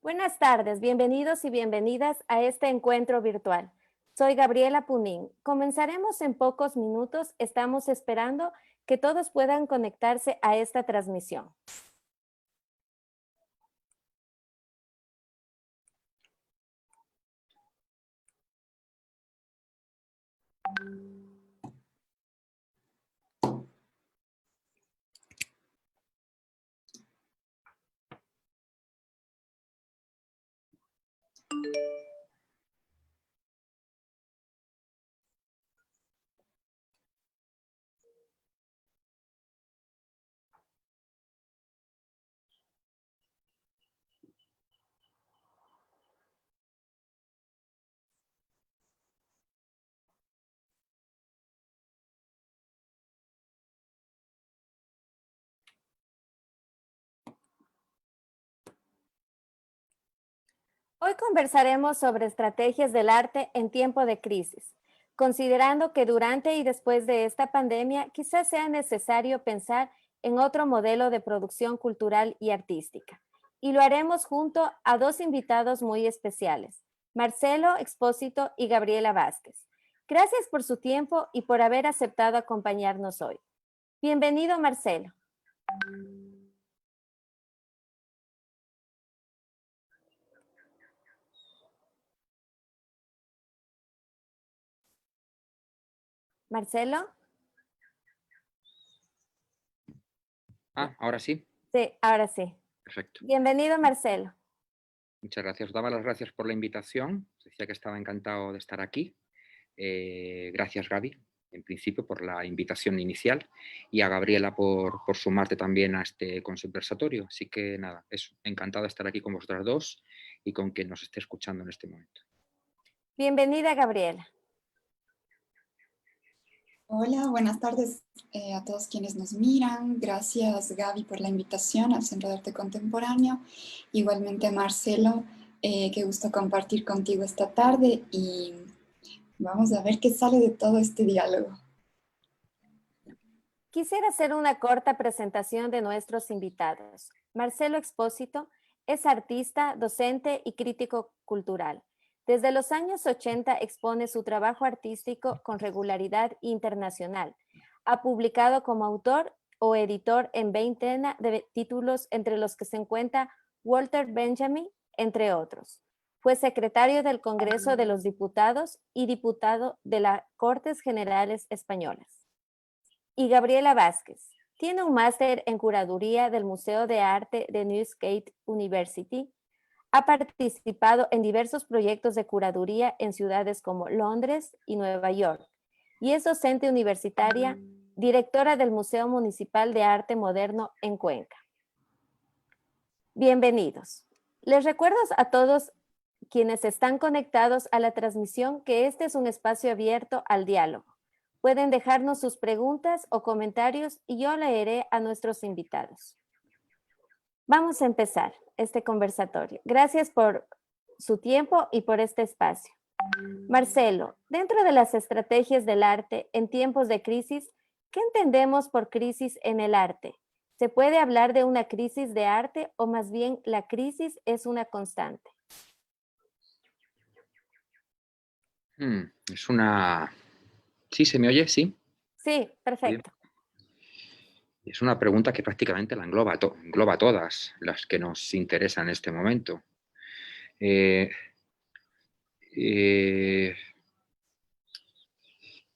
Buenas tardes, bienvenidos y bienvenidas a este encuentro virtual. Soy Gabriela Punín. Comenzaremos en pocos minutos. Estamos esperando que todos puedan conectarse a esta transmisión. Hoy conversaremos sobre estrategias del arte en tiempo de crisis, considerando que durante y después de esta pandemia quizás sea necesario pensar en otro modelo de producción cultural y artística. Y lo haremos junto a dos invitados muy especiales, Marcelo Expósito y Gabriela Vázquez. Gracias por su tiempo y por haber aceptado acompañarnos hoy. Bienvenido, Marcelo. Marcelo. Ahora sí. Sí, ahora sí. Perfecto. Bienvenido, Marcelo. Muchas gracias. Os daba las gracias por la invitación. Os decía que estaba encantado de estar aquí. Gracias, Gaby, en principio, por la invitación inicial y a Gabriela por sumarte también a este conversatorio. Así que nada, eso, encantado de estar aquí con vosotras dos y con quien nos esté escuchando en este momento. Bienvenida, Gabriela. Hola, buenas tardes a todos quienes nos miran. Gracias, Gaby, por la invitación al Centro de Arte Contemporáneo. Igualmente, Marcelo, qué gusto compartir contigo esta tarde y vamos a ver qué sale de todo este diálogo. Quisiera hacer una corta presentación de nuestros invitados. Marcelo Expósito es artista, docente y crítico cultural. Desde los años 80 expone su trabajo artístico con regularidad internacional. Ha publicado como autor o editor en veintena de títulos, entre los que se encuentra Walter Benjamin, entre otros. Fue secretario del Congreso de los Diputados y diputado de las Cortes Generales Españolas. Y Gabriela Vázquez tiene un máster en curaduría del Museo de Arte de Newgate University. Ha participado en diversos proyectos de curaduría en ciudades como Londres y Nueva York y es docente universitaria, directora del Museo Municipal de Arte Moderno en Cuenca. Bienvenidos. Les recuerdo a todos quienes están conectados a la transmisión que este es un espacio abierto al diálogo. Pueden dejarnos sus preguntas o comentarios y yo leeré a nuestros invitados. Vamos a empezar este conversatorio. Gracias por su tiempo y por este espacio. Marcelo, dentro de las estrategias del arte en tiempos de crisis, ¿qué entendemos por crisis en el arte? ¿Se puede hablar de una crisis de arte o más bien la crisis es una constante? Es una... ¿Sí se me oye? ¿Sí? Sí, perfecto. Es una pregunta que prácticamente la engloba todas las que nos interesan en este momento.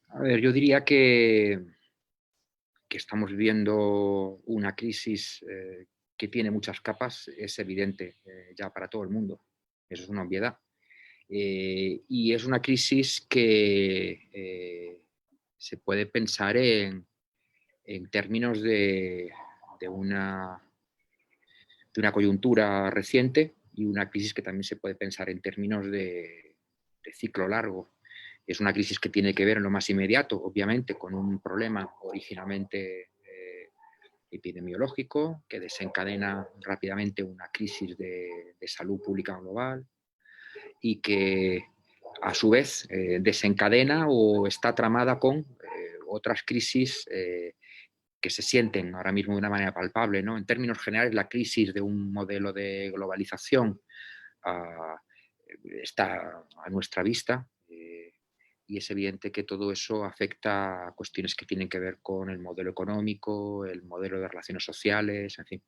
A ver, yo diría que estamos viviendo una crisis que tiene muchas capas, es evidente ya para todo el mundo. Eso es una obviedad. Y es una crisis que se puede pensar en términos de una coyuntura reciente y una crisis que también se puede pensar en términos de ciclo largo. Es una crisis que tiene que ver en lo más inmediato, obviamente, con un problema originalmente epidemiológico que desencadena rápidamente una crisis de salud pública global y que a su vez desencadena o está tramada con otras crisis que se sienten ahora mismo de una manera palpable, ¿no? En términos generales, la crisis de un modelo de globalización está a nuestra vista y es evidente que todo eso afecta a cuestiones que tienen que ver con el modelo económico, el modelo de relaciones sociales, en fin.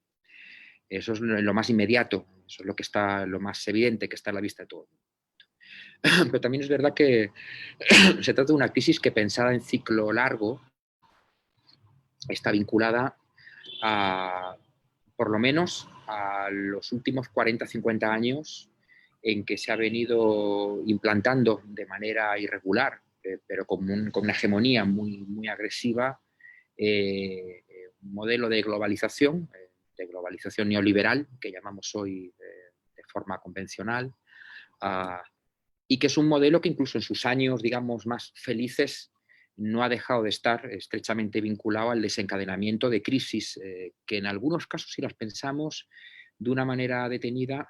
Eso es lo más inmediato, eso es lo que está, lo más evidente, que está a la vista de todo. Pero también es verdad que se trata de una crisis que, pensada en ciclo largo, está vinculada a, por lo menos, a los últimos 40-50 años en que se ha venido implantando de manera irregular, pero con una hegemonía muy agresiva, un modelo de globalización neoliberal, que llamamos hoy de forma convencional, y que es un modelo que incluso en sus años, digamos, más felices, no ha dejado de estar estrechamente vinculado al desencadenamiento de crisis que en algunos casos, si las pensamos de una manera detenida,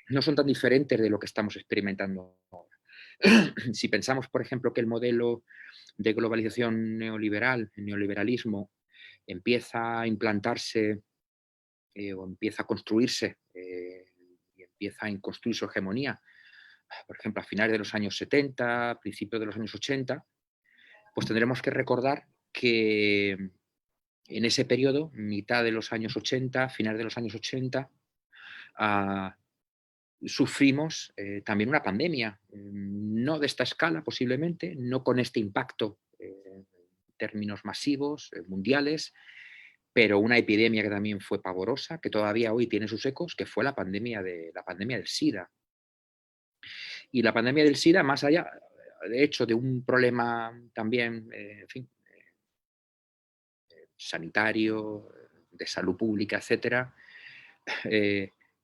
no son tan diferentes de lo que estamos experimentando ahora. Si pensamos, por ejemplo, que el modelo de globalización neoliberal, el neoliberalismo, empieza a implantarse o empieza a construirse y empieza a construir su hegemonía, por ejemplo, a finales de los años 70, principios de los años 80, pues tendremos que recordar que en ese periodo, mitad de los años 80, finales de los años 80, sufrimos también una pandemia, no de esta escala posiblemente, no con este impacto en términos masivos, mundiales, pero una epidemia que también fue pavorosa, que todavía hoy tiene sus ecos, que fue la pandemia del SIDA. Y la pandemia del SIDA, más allá, de hecho, de un problema también, en fin, sanitario, de salud pública, etcétera,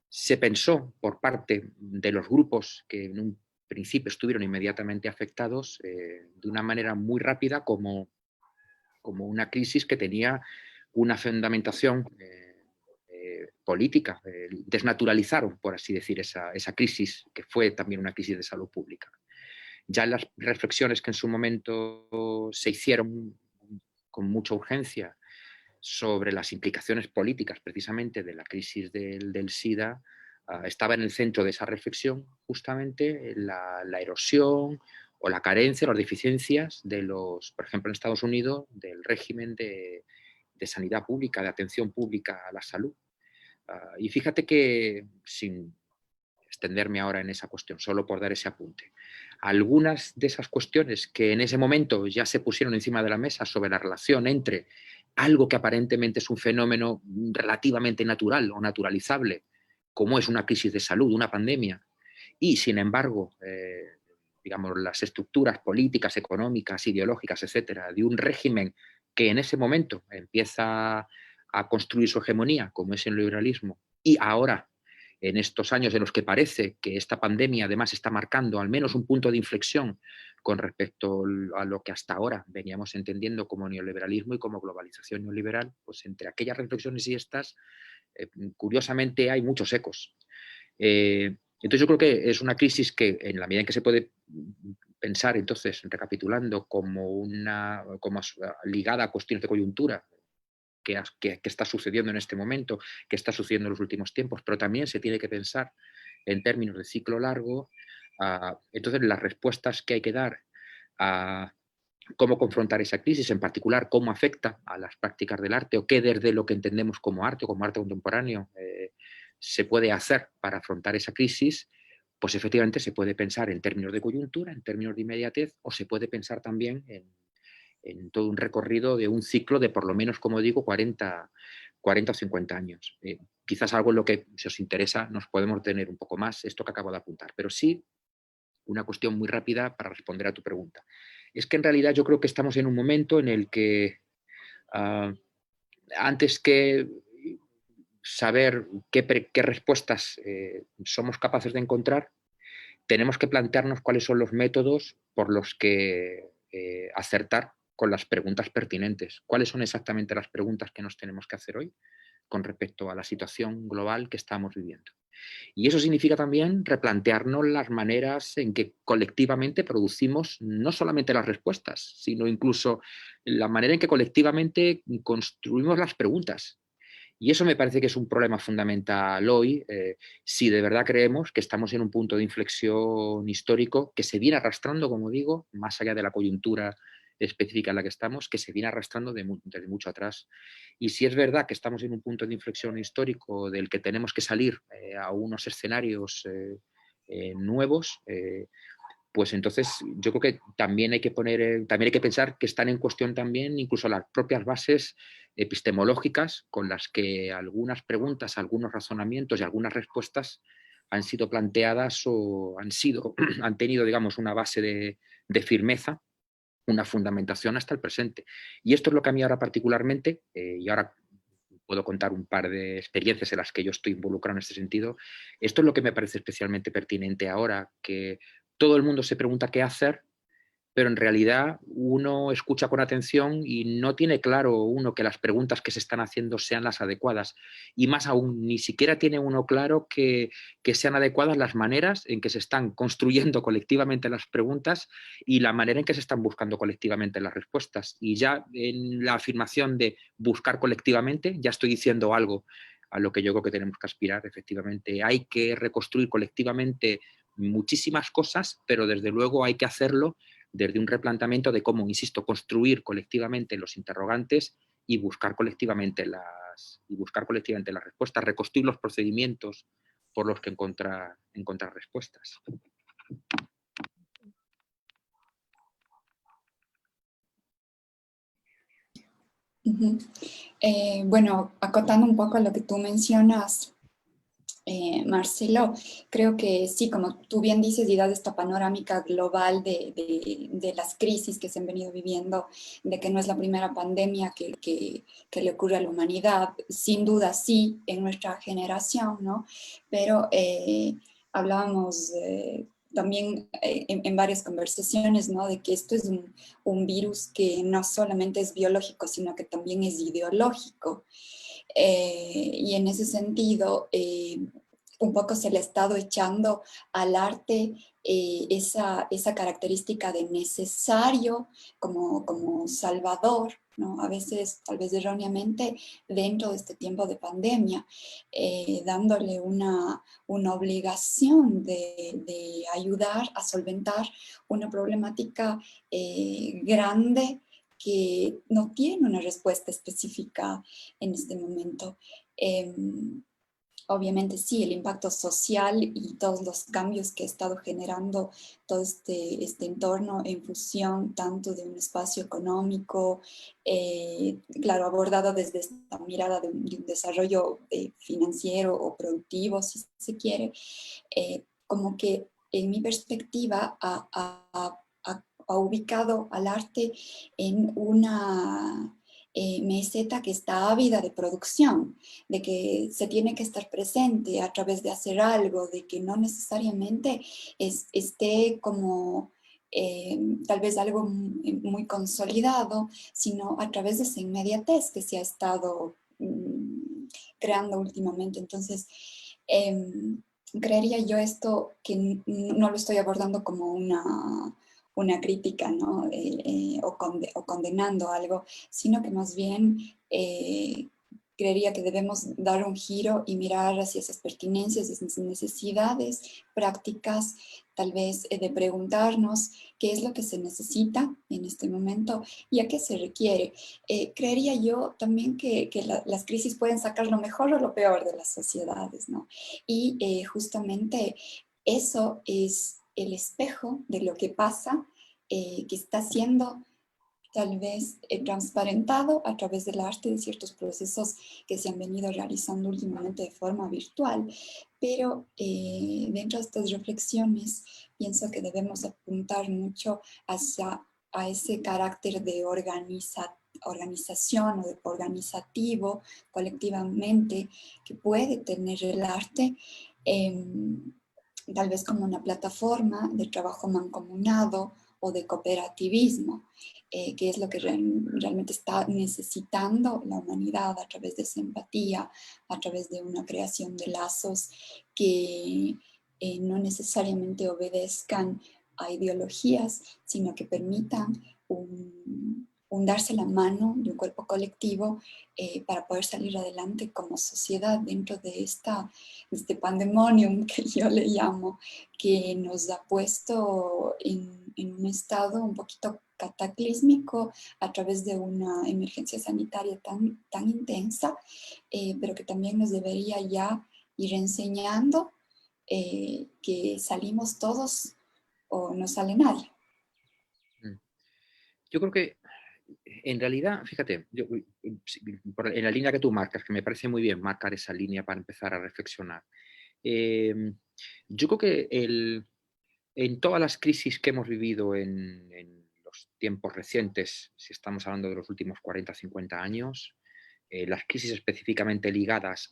se pensó por parte de los grupos que en un principio estuvieron inmediatamente afectados de una manera muy rápida como una crisis que tenía una fundamentación política. Desnaturalizaron, por así decir, esa crisis, que fue también una crisis de salud pública. Ya en las reflexiones que en su momento se hicieron con mucha urgencia sobre las implicaciones políticas precisamente de la crisis del SIDA, estaba en el centro de esa reflexión justamente la erosión o la carencia, las deficiencias de por ejemplo en Estados Unidos, del régimen de sanidad pública, de atención pública a la salud. Y fíjate que, sin extenderme ahora en esa cuestión, solo por dar ese apunte, algunas de esas cuestiones que en ese momento ya se pusieron encima de la mesa sobre la relación entre algo que aparentemente es un fenómeno relativamente natural o naturalizable, como es una crisis de salud, una pandemia, y sin embargo, digamos, las estructuras políticas, económicas, ideológicas, etcétera, de un régimen que en ese momento empieza a construir su hegemonía, como es el liberalismo, y ahora, en estos años en los que parece que esta pandemia además está marcando al menos un punto de inflexión con respecto a lo que hasta ahora veníamos entendiendo como neoliberalismo y como globalización neoliberal, pues entre aquellas reflexiones y estas, curiosamente hay muchos ecos. Entonces yo creo que es una crisis que, en la medida en que se puede pensar, entonces, recapitulando, como ligada a cuestiones de coyuntura, que está sucediendo en este momento, que está sucediendo en los últimos tiempos, pero también se tiene que pensar en términos de ciclo largo. Entonces, las respuestas que hay que dar a cómo confrontar esa crisis, en particular, cómo afecta a las prácticas del arte o qué desde lo que entendemos como arte o como arte contemporáneo se puede hacer para afrontar esa crisis, pues efectivamente se puede pensar en términos de coyuntura, en términos de inmediatez, o se puede pensar también en todo un recorrido de un ciclo de por lo menos, como digo, 40 o 50 años. Quizás algo en lo que, si os interesa, nos podemos tener un poco más esto que acabo de apuntar. Pero sí, una cuestión muy rápida para responder a tu pregunta. Es que en realidad yo creo que estamos en un momento en el que antes que saber qué respuestas somos capaces de encontrar, tenemos que plantearnos cuáles son los métodos por los que acertar con las preguntas pertinentes. ¿Cuáles son exactamente las preguntas que nos tenemos que hacer hoy con respecto a la situación global que estamos viviendo? Y eso significa también replantearnos las maneras en que colectivamente producimos no solamente las respuestas, sino incluso la manera en que colectivamente construimos las preguntas. Y eso me parece que es un problema fundamental hoy, si de verdad creemos que estamos en un punto de inflexión histórico que se viene arrastrando, como digo, más allá de la coyuntura específica en la que estamos, que se viene arrastrando desde mucho atrás. Y si es verdad que estamos en un punto de inflexión histórico del que tenemos que salir a unos escenarios nuevos, pues entonces yo creo que también hay que también hay que pensar que están en cuestión también incluso las propias bases epistemológicas con las que algunas preguntas, algunos razonamientos y algunas respuestas han sido planteadas o han tenido, digamos, una base de firmeza, una fundamentación hasta el presente. Y esto es lo que a mí ahora particularmente, y ahora puedo contar un par de experiencias en las que yo estoy involucrado en este sentido, esto es lo que me parece especialmente pertinente ahora, que todo el mundo se pregunta qué hacer, pero en realidad uno escucha con atención y no tiene claro uno que las preguntas que se están haciendo sean las adecuadas. Y más aún, ni siquiera tiene uno claro que sean adecuadas las maneras en que se están construyendo colectivamente las preguntas y la manera en que se están buscando colectivamente las respuestas. Y ya en la afirmación de buscar colectivamente, ya estoy diciendo algo a lo que yo creo que tenemos que aspirar, efectivamente. Hay que reconstruir colectivamente muchísimas cosas, pero desde luego hay que hacerlo desde un replanteamiento de cómo, insisto, construir colectivamente los interrogantes y buscar colectivamente las respuestas, reconstruir los procedimientos por los que encontrar respuestas. Bueno, acotando un poco a lo que tú mencionas, Marcelo, creo que sí, como tú bien dices, y das esta panorámica global de las crisis que se han venido viviendo, de que no es la primera pandemia que le ocurre a la humanidad, sin duda sí, en nuestra generación, ¿no? Pero hablábamos también en varias conversaciones, ¿no? De que esto es un virus que no solamente es biológico, sino que también es ideológico. Y en ese sentido, un poco se le ha estado echando al arte esa característica de necesario como salvador, ¿no? A veces, tal vez erróneamente, dentro de este tiempo de pandemia, dándole una obligación de ayudar a solventar una problemática grande que no tiene una respuesta específica en este momento. Obviamente sí, el impacto social y todos los cambios que ha estado generando todo este entorno en función tanto de un espacio económico, claro, abordado desde esta mirada de un desarrollo financiero o productivo, si se quiere, como que en mi perspectiva ha ubicado al arte en una meseta que está ávida de producción, de que se tiene que estar presente a través de hacer algo, de que no necesariamente esté como tal vez algo muy consolidado, sino a través de esa inmediatez que se ha estado creando últimamente. Entonces, creería yo esto que no lo estoy abordando como una crítica, ¿no? O condenando algo, sino que más bien creería que debemos dar un giro y mirar hacia esas pertinencias, esas necesidades prácticas, tal vez de preguntarnos qué es lo que se necesita en este momento y a qué se requiere. Creería yo también que las crisis pueden sacar lo mejor o lo peor de las sociedades, ¿no? Y justamente eso es el espejo de lo que pasa, que está siendo tal vez transparentado a través del arte de ciertos procesos que se han venido realizando últimamente de forma virtual. Pero dentro de estas reflexiones pienso que debemos apuntar mucho hacia a ese carácter de organización o de organizativo colectivamente que puede tener el arte, tal vez como una plataforma de trabajo mancomunado o de cooperativismo, que es lo que realmente está necesitando la humanidad a través de esa empatía, a través de una creación de lazos que no necesariamente obedezcan a ideologías, sino que permitan un darse la mano de un cuerpo colectivo para poder salir adelante como sociedad dentro de este pandemonium que yo le llamo, que nos ha puesto en un estado un poquito cataclísmico a través de una emergencia sanitaria tan intensa, pero que también nos debería ya ir enseñando que salimos todos o no sale nadie. Yo creo que en realidad, fíjate, en la línea que tú marcas, que me parece muy bien marcar esa línea para empezar a reflexionar. Yo creo que en todas las crisis que hemos vivido en los tiempos recientes, si estamos hablando de los últimos 40, 50 años, las crisis específicamente ligadas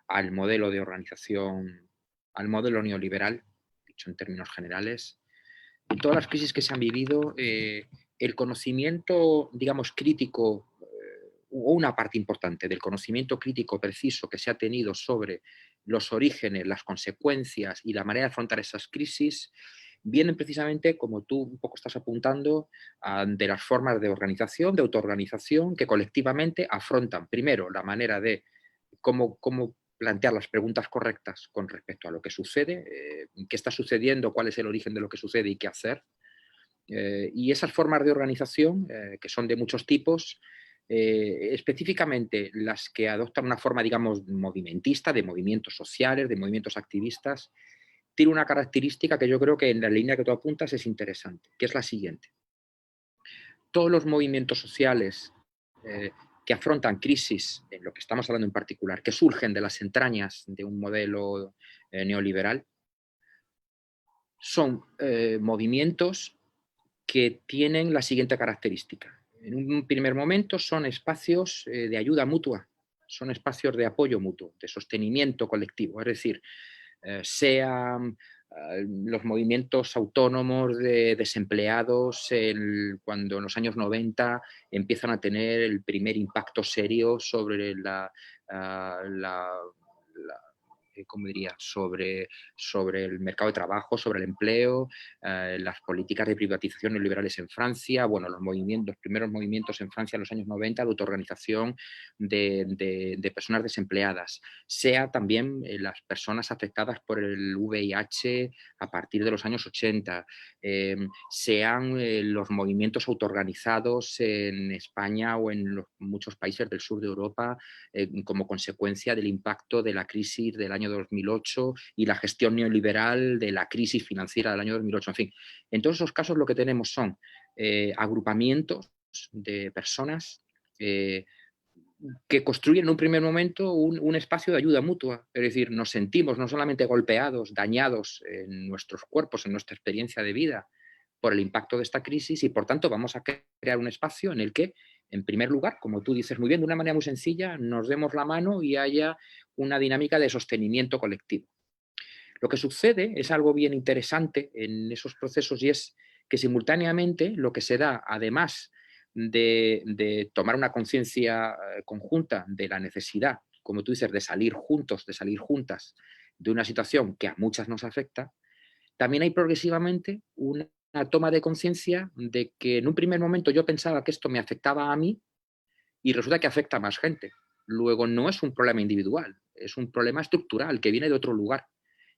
al modelo de organización, al modelo neoliberal, dicho en términos generales, en todas las crisis que se han vivido, el conocimiento, digamos, crítico, o una parte importante del conocimiento crítico preciso que se ha tenido sobre los orígenes, las consecuencias y la manera de afrontar esas crisis, vienen precisamente, como tú un poco estás apuntando, de las formas de organización, de autoorganización, que colectivamente afrontan primero la manera de cómo plantear las preguntas correctas con respecto a lo que sucede, qué está sucediendo, cuál es el origen de lo que sucede y qué hacer. Y esas formas de organización, que son de muchos tipos, específicamente las que adoptan una forma, digamos, movimentista, de movimientos sociales, de movimientos activistas, tiene una característica que yo creo que en la línea que tú apuntas es interesante, que es la siguiente. Todos los movimientos sociales que afrontan crisis, en lo que estamos hablando en particular, que surgen de las entrañas de un modelo neoliberal, son movimientos que tienen la siguiente característica. En un primer momento son espacios de ayuda mutua, son espacios de apoyo mutuo, de sostenimiento colectivo, es decir, sean los movimientos autónomos de desempleados cuando en los años 90 empiezan a tener el primer impacto serio sobre ¿cómo diría? Sobre el mercado de trabajo, sobre el empleo, las políticas de privatización neoliberales en Francia, bueno, los primeros movimientos en Francia en los años 90 de autoorganización de personas desempleadas, sea también las personas afectadas por el VIH a partir de los años 80, sean los movimientos autoorganizados en España o en muchos países del sur de Europa como consecuencia del impacto de la crisis del año 2008 y la gestión neoliberal de la crisis financiera del año 2008. En fin, en todos esos casos lo que tenemos son agrupamientos de personas que construyen en un primer momento un espacio de ayuda mutua. Es decir, nos sentimos no solamente golpeados, dañados en nuestros cuerpos, en nuestra experiencia de vida por el impacto de esta crisis y por tanto vamos a crear un espacio en el que, en primer lugar, como tú dices muy bien, de una manera muy sencilla, nos demos la mano y haya una dinámica de sostenimiento colectivo. Lo que sucede es algo bien interesante en esos procesos y es que simultáneamente lo que se da, además de tomar una conciencia conjunta de la necesidad, como tú dices, de salir juntos, de salir juntas de una situación que a muchas nos afecta, también hay progresivamente una toma de conciencia de que en un primer momento yo pensaba que esto me afectaba a mí y resulta que afecta a más gente. Luego no es un problema individual, es un problema estructural que viene de otro lugar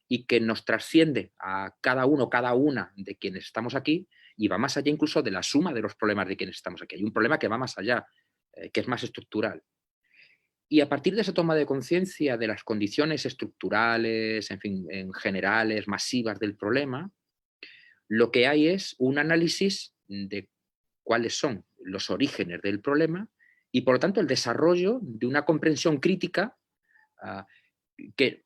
y que nos trasciende a cada uno, cada una de quienes estamos aquí y va más allá incluso de la suma de los problemas de quienes estamos aquí. Hay un problema que va más allá, que es más estructural. Y a partir de esa toma de conciencia de las condiciones estructurales, en fin, en generales, masivas del problema, lo que hay es un análisis de cuáles son los orígenes del problema y, por lo tanto, el desarrollo de una comprensión crítica que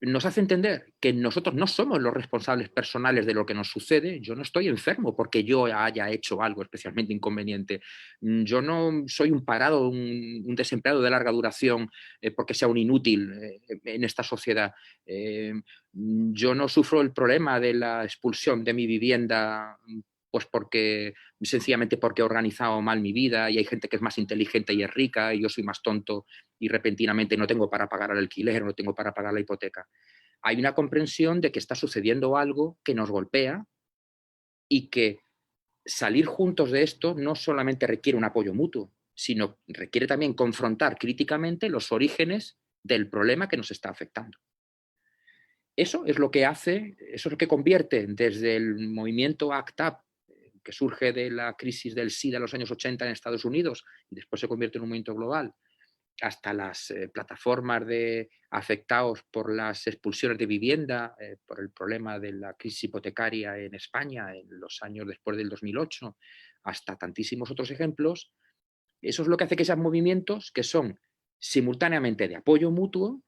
nos hace entender que nosotros no somos los responsables personales de lo que nos sucede. Yo no estoy enfermo porque yo haya hecho algo especialmente inconveniente. Yo no soy un parado, un desempleado de larga duración porque sea un inútil en esta sociedad. Yo no sufro el problema de la expulsión de mi vivienda pues sencillamente porque he organizado mal mi vida y hay gente que es más inteligente y es rica y yo soy más tonto y repentinamente no tengo para pagar el alquiler, no tengo para pagar la hipoteca. Hay una comprensión de que está sucediendo algo que nos golpea y que salir juntos de esto no solamente requiere un apoyo mutuo, sino requiere también confrontar críticamente los orígenes del problema que nos está afectando. Eso es lo que hace, eso es lo que convierte desde el movimiento ACT UP, que surge de la crisis del SIDA en los años 80 en Estados Unidos y después se convierte en un movimiento global, hasta las plataformas de afectados por las expulsiones de vivienda, por el problema de la crisis hipotecaria en España en los años después del 2008, hasta tantísimos otros ejemplos. Eso es lo que hace que sean movimientos que son simultáneamente de apoyo mutuo,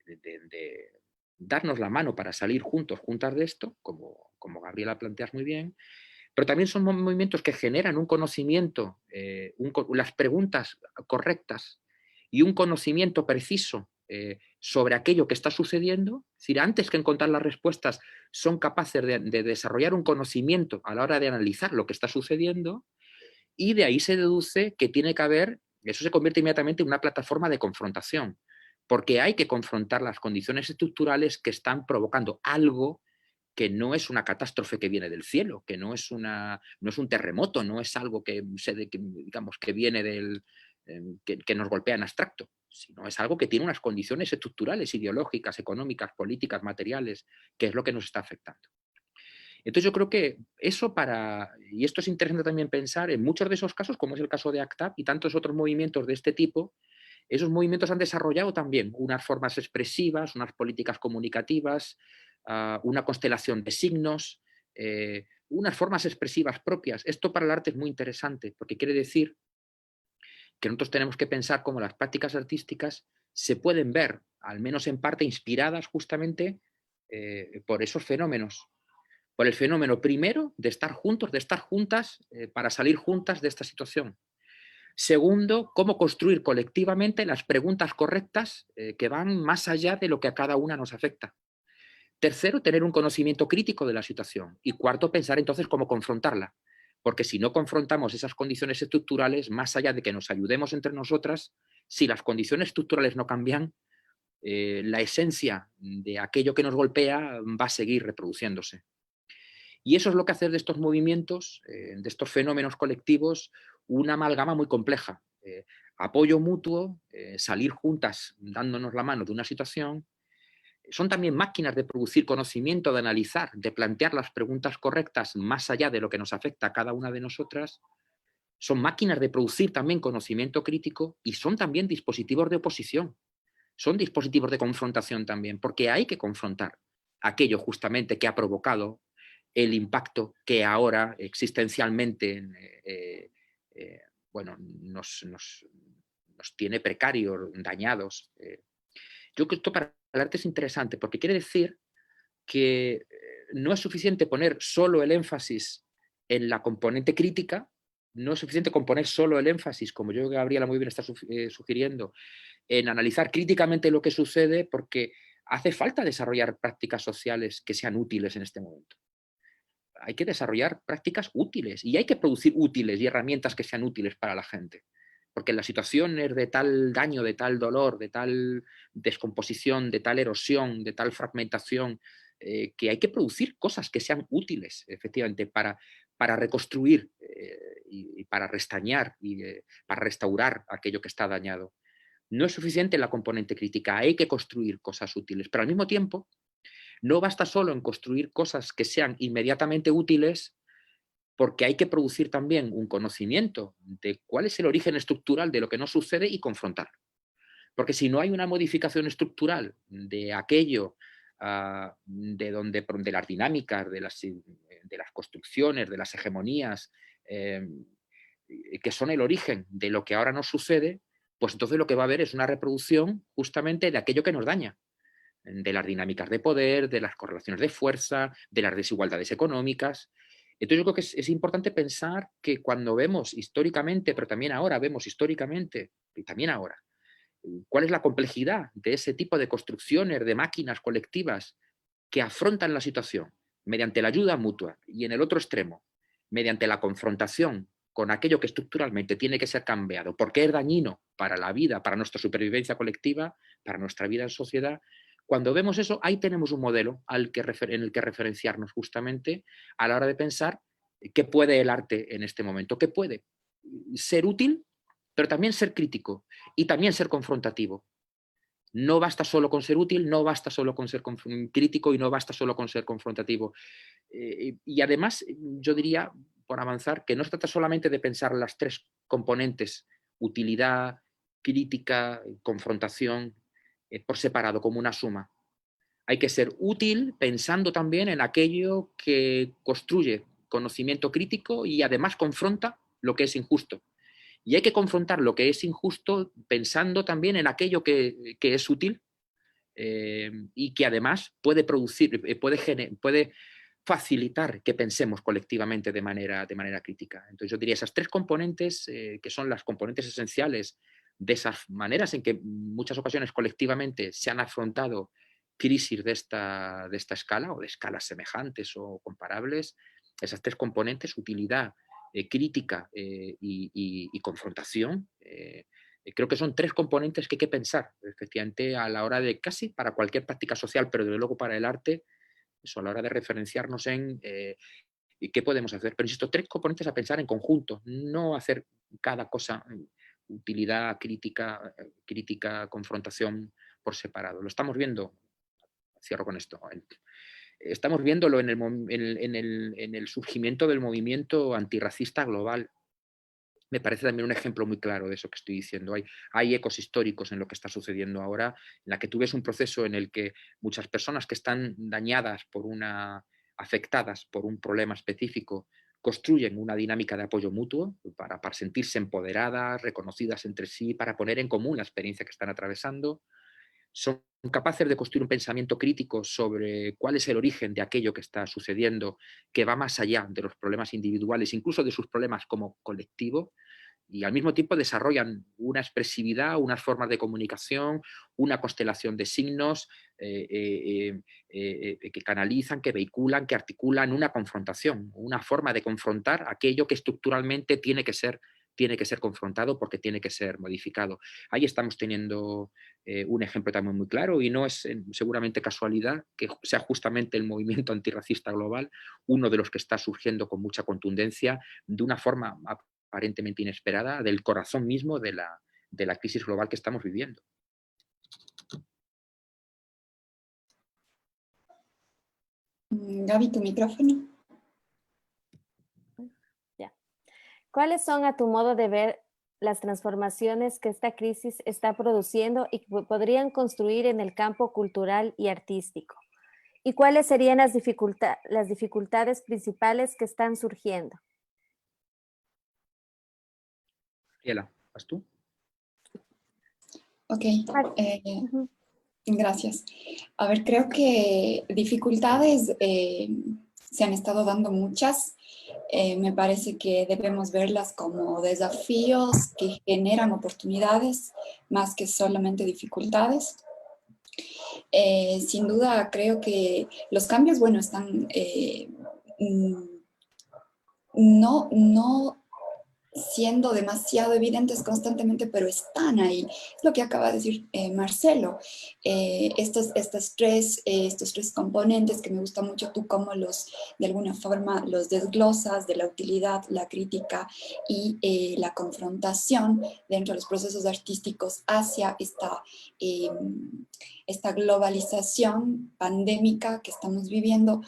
de darnos la mano para salir juntos, juntas de esto, como Gabriela planteas muy bien, pero también son movimientos que generan un conocimiento, las preguntas correctas y un conocimiento preciso sobre aquello que está sucediendo. Es decir, antes que encontrar las respuestas, son capaces de desarrollar un conocimiento a la hora de analizar lo que está sucediendo y de ahí se deduce que tiene que haber, eso se convierte inmediatamente en una plataforma de confrontación, porque hay que confrontar las condiciones estructurales que están provocando algo que no es una catástrofe que viene del cielo, que no es un terremoto, no es algo digamos, que viene que nos golpea en abstracto, sino es algo que tiene unas condiciones estructurales, ideológicas, económicas, políticas, materiales, que es lo que nos está afectando. Entonces yo creo que y esto es interesante también pensar, en muchos de esos casos, como es el caso de ACT UP y tantos otros movimientos de este tipo, esos movimientos han desarrollado también unas formas expresivas, unas políticas comunicativas, una constelación de signos, unas formas expresivas propias. Esto para el arte es muy interesante, porque quiere decir que nosotros tenemos que pensar cómo las prácticas artísticas se pueden ver, al menos en parte, inspiradas justamente por esos fenómenos. Por el fenómeno, primero, de estar juntos, de estar juntas, para salir juntas de esta situación. Segundo, cómo construir colectivamente las preguntas correctas que van más allá de lo que a cada una nos afecta. Tercero, tener un conocimiento crítico de la situación. Y cuarto, pensar entonces cómo confrontarla. Porque si no confrontamos esas condiciones estructurales, más allá de que nos ayudemos entre nosotras, si las condiciones estructurales no cambian, la esencia de aquello que nos golpea va a seguir reproduciéndose. Y eso es lo que hace de estos movimientos, de estos fenómenos colectivos, una amalgama muy compleja. Apoyo mutuo, salir juntas dándonos la mano de una situación. Son también máquinas de producir conocimiento, de analizar, de plantear las preguntas correctas más allá de lo que nos afecta a cada una de nosotras. Son máquinas de producir también conocimiento crítico y son también dispositivos de oposición. Son dispositivos de confrontación también, porque hay que confrontar aquello justamente que ha provocado el impacto que ahora existencialmente nos tiene precarios, dañados. Yo creo que esto para el arte es interesante porque quiere decir que no es suficiente poner solo el énfasis en la componente crítica, no es suficiente con poner solo el énfasis, como yo Gabriela muy bien está sugiriendo, en analizar críticamente lo que sucede, porque hace falta desarrollar prácticas sociales que sean útiles en este momento. Hay que desarrollar prácticas útiles y hay que producir útiles y herramientas que sean útiles para la gente. Porque en las situaciones de tal daño, de tal dolor, de tal descomposición, de tal erosión, de tal fragmentación, que hay que producir cosas que sean útiles, efectivamente, para reconstruir y para restañar y para restaurar aquello que está dañado. No es suficiente la componente crítica, hay que construir cosas útiles, pero al mismo tiempo no basta solo en construir cosas que sean inmediatamente útiles, porque hay que producir también un conocimiento de cuál es el origen estructural de lo que nos sucede y confrontarlo. Porque si no hay una modificación estructural de aquello, de las dinámicas, de las construcciones, de las hegemonías, que son el origen de lo que ahora nos sucede, pues entonces lo que va a haber es una reproducción justamente de aquello que nos daña, de las dinámicas de poder, de las correlaciones de fuerza, de las desigualdades económicas. Entonces yo creo que es importante pensar que cuando vemos históricamente, pero también ahora vemos históricamente, y también ahora, cuál es la complejidad de ese tipo de construcciones, de máquinas colectivas que afrontan la situación mediante la ayuda mutua y en el otro extremo, mediante la confrontación con aquello que estructuralmente tiene que ser cambiado porque es dañino para la vida, para nuestra supervivencia colectiva, para nuestra vida en sociedad. Cuando vemos eso, ahí tenemos un modelo en el que referenciarnos justamente a la hora de pensar qué puede el arte en este momento, qué puede ser útil, pero también ser crítico y también ser confrontativo. No basta solo con ser útil, no basta solo con ser crítico y no basta solo con ser confrontativo. Y además, yo diría, por avanzar, que no se trata solamente de pensar las tres componentes, utilidad, crítica, confrontación, por separado, como una suma. Hay que ser útil pensando también en aquello que construye conocimiento crítico y además confronta lo que es injusto. Y hay que confrontar lo que es injusto pensando también en aquello que es útil y que además puede producir, puede facilitar que pensemos colectivamente de manera crítica. Entonces yo diría esas tres componentes que son las componentes esenciales de esas maneras en que en muchas ocasiones colectivamente se han afrontado crisis de esta escala o de escalas semejantes o comparables, esas tres componentes, utilidad, crítica y confrontación, creo que son tres componentes que hay que pensar efectivamente a la hora de casi para cualquier práctica social, pero desde luego para el arte, eso a la hora de referenciarnos en qué podemos hacer. Pero insisto, tres componentes a pensar en conjunto, no hacer cada cosa, utilidad, crítica, confrontación por separado. Lo estamos viendo, cierro con esto, estamos viéndolo en el surgimiento del movimiento antirracista global. Me parece también un ejemplo muy claro de eso que estoy diciendo. Hay ecos históricos en lo que está sucediendo ahora, en la que tú ves un proceso en el que muchas personas que están afectadas por un problema específico, construyen una dinámica de apoyo mutuo para sentirse empoderadas, reconocidas entre sí, para poner en común la experiencia que están atravesando. Son capaces de construir un pensamiento crítico sobre cuál es el origen de aquello que está sucediendo, que va más allá de los problemas individuales, incluso de sus problemas como colectivo, y al mismo tiempo desarrollan una expresividad, unas formas de comunicación, una constelación de signos que canalizan, que vehiculan, que articulan una confrontación, una forma de confrontar aquello que estructuralmente tiene que ser confrontado porque tiene que ser modificado. Ahí estamos teniendo un ejemplo también muy claro y no es seguramente casualidad que sea justamente el movimiento antirracista global uno de los que está surgiendo con mucha contundencia de una forma aparentemente inesperada del corazón mismo de la crisis global que estamos viviendo. Gaby, tu micrófono. Ya. ¿Cuáles son, a tu modo de ver, las transformaciones que esta crisis está produciendo y que podrían construir en el campo cultural y artístico? ¿Y cuáles serían las dificultades principales que están surgiendo? Ok, Uh-huh. Gracias. A ver, creo que dificultades se han estado dando muchas. Me parece que debemos verlas como desafíos que generan oportunidades más que solamente dificultades. Sin duda, creo que los cambios, bueno, están no siendo demasiado evidentes constantemente, pero están ahí. Es lo que acaba de decir Marcelo. Estos tres componentes que me gusta mucho tú cómo de alguna forma los desglosas de la utilidad, la crítica y la confrontación dentro de los procesos artísticos hacia esta globalización pandémica que estamos viviendo,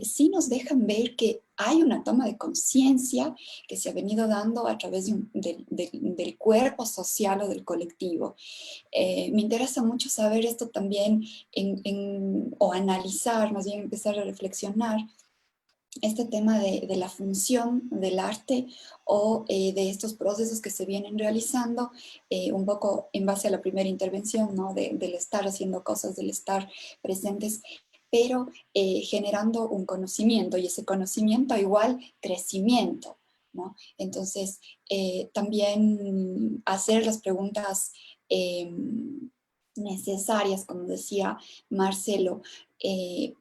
sí nos dejan ver que hay una toma de conciencia que se ha venido dando a través del cuerpo social o del colectivo. Me interesa mucho saber esto también o analizar, más bien empezar a reflexionar este tema de la función del arte o de estos procesos que se vienen realizando, un poco en base a la primera intervención, ¿no? Del estar haciendo cosas, del estar presentes, pero generando un conocimiento, y ese conocimiento igual crecimiento, ¿no? Entonces, también hacer las preguntas necesarias, como decía Marcelo,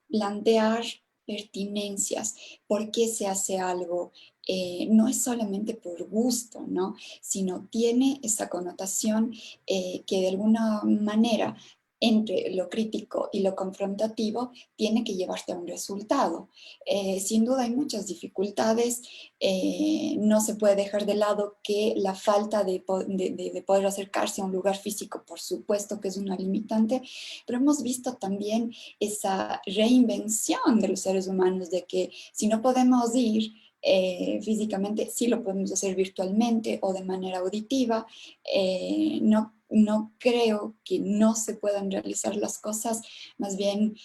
plantear pertinencias, por qué se hace algo. No es solamente por gusto, ¿no? Sino tiene esa connotación que de alguna manera entre lo crítico y lo confrontativo tiene que llevarte a un resultado. Sin duda hay muchas dificultades, no se puede dejar de lado que la falta de poder acercarse a un lugar físico, por supuesto que es una limitante, pero hemos visto también esa reinvención de los seres humanos, de que si no podemos ir físicamente, sí lo podemos hacer virtualmente o de manera auditiva. No creo que no se puedan realizar las cosas, más bien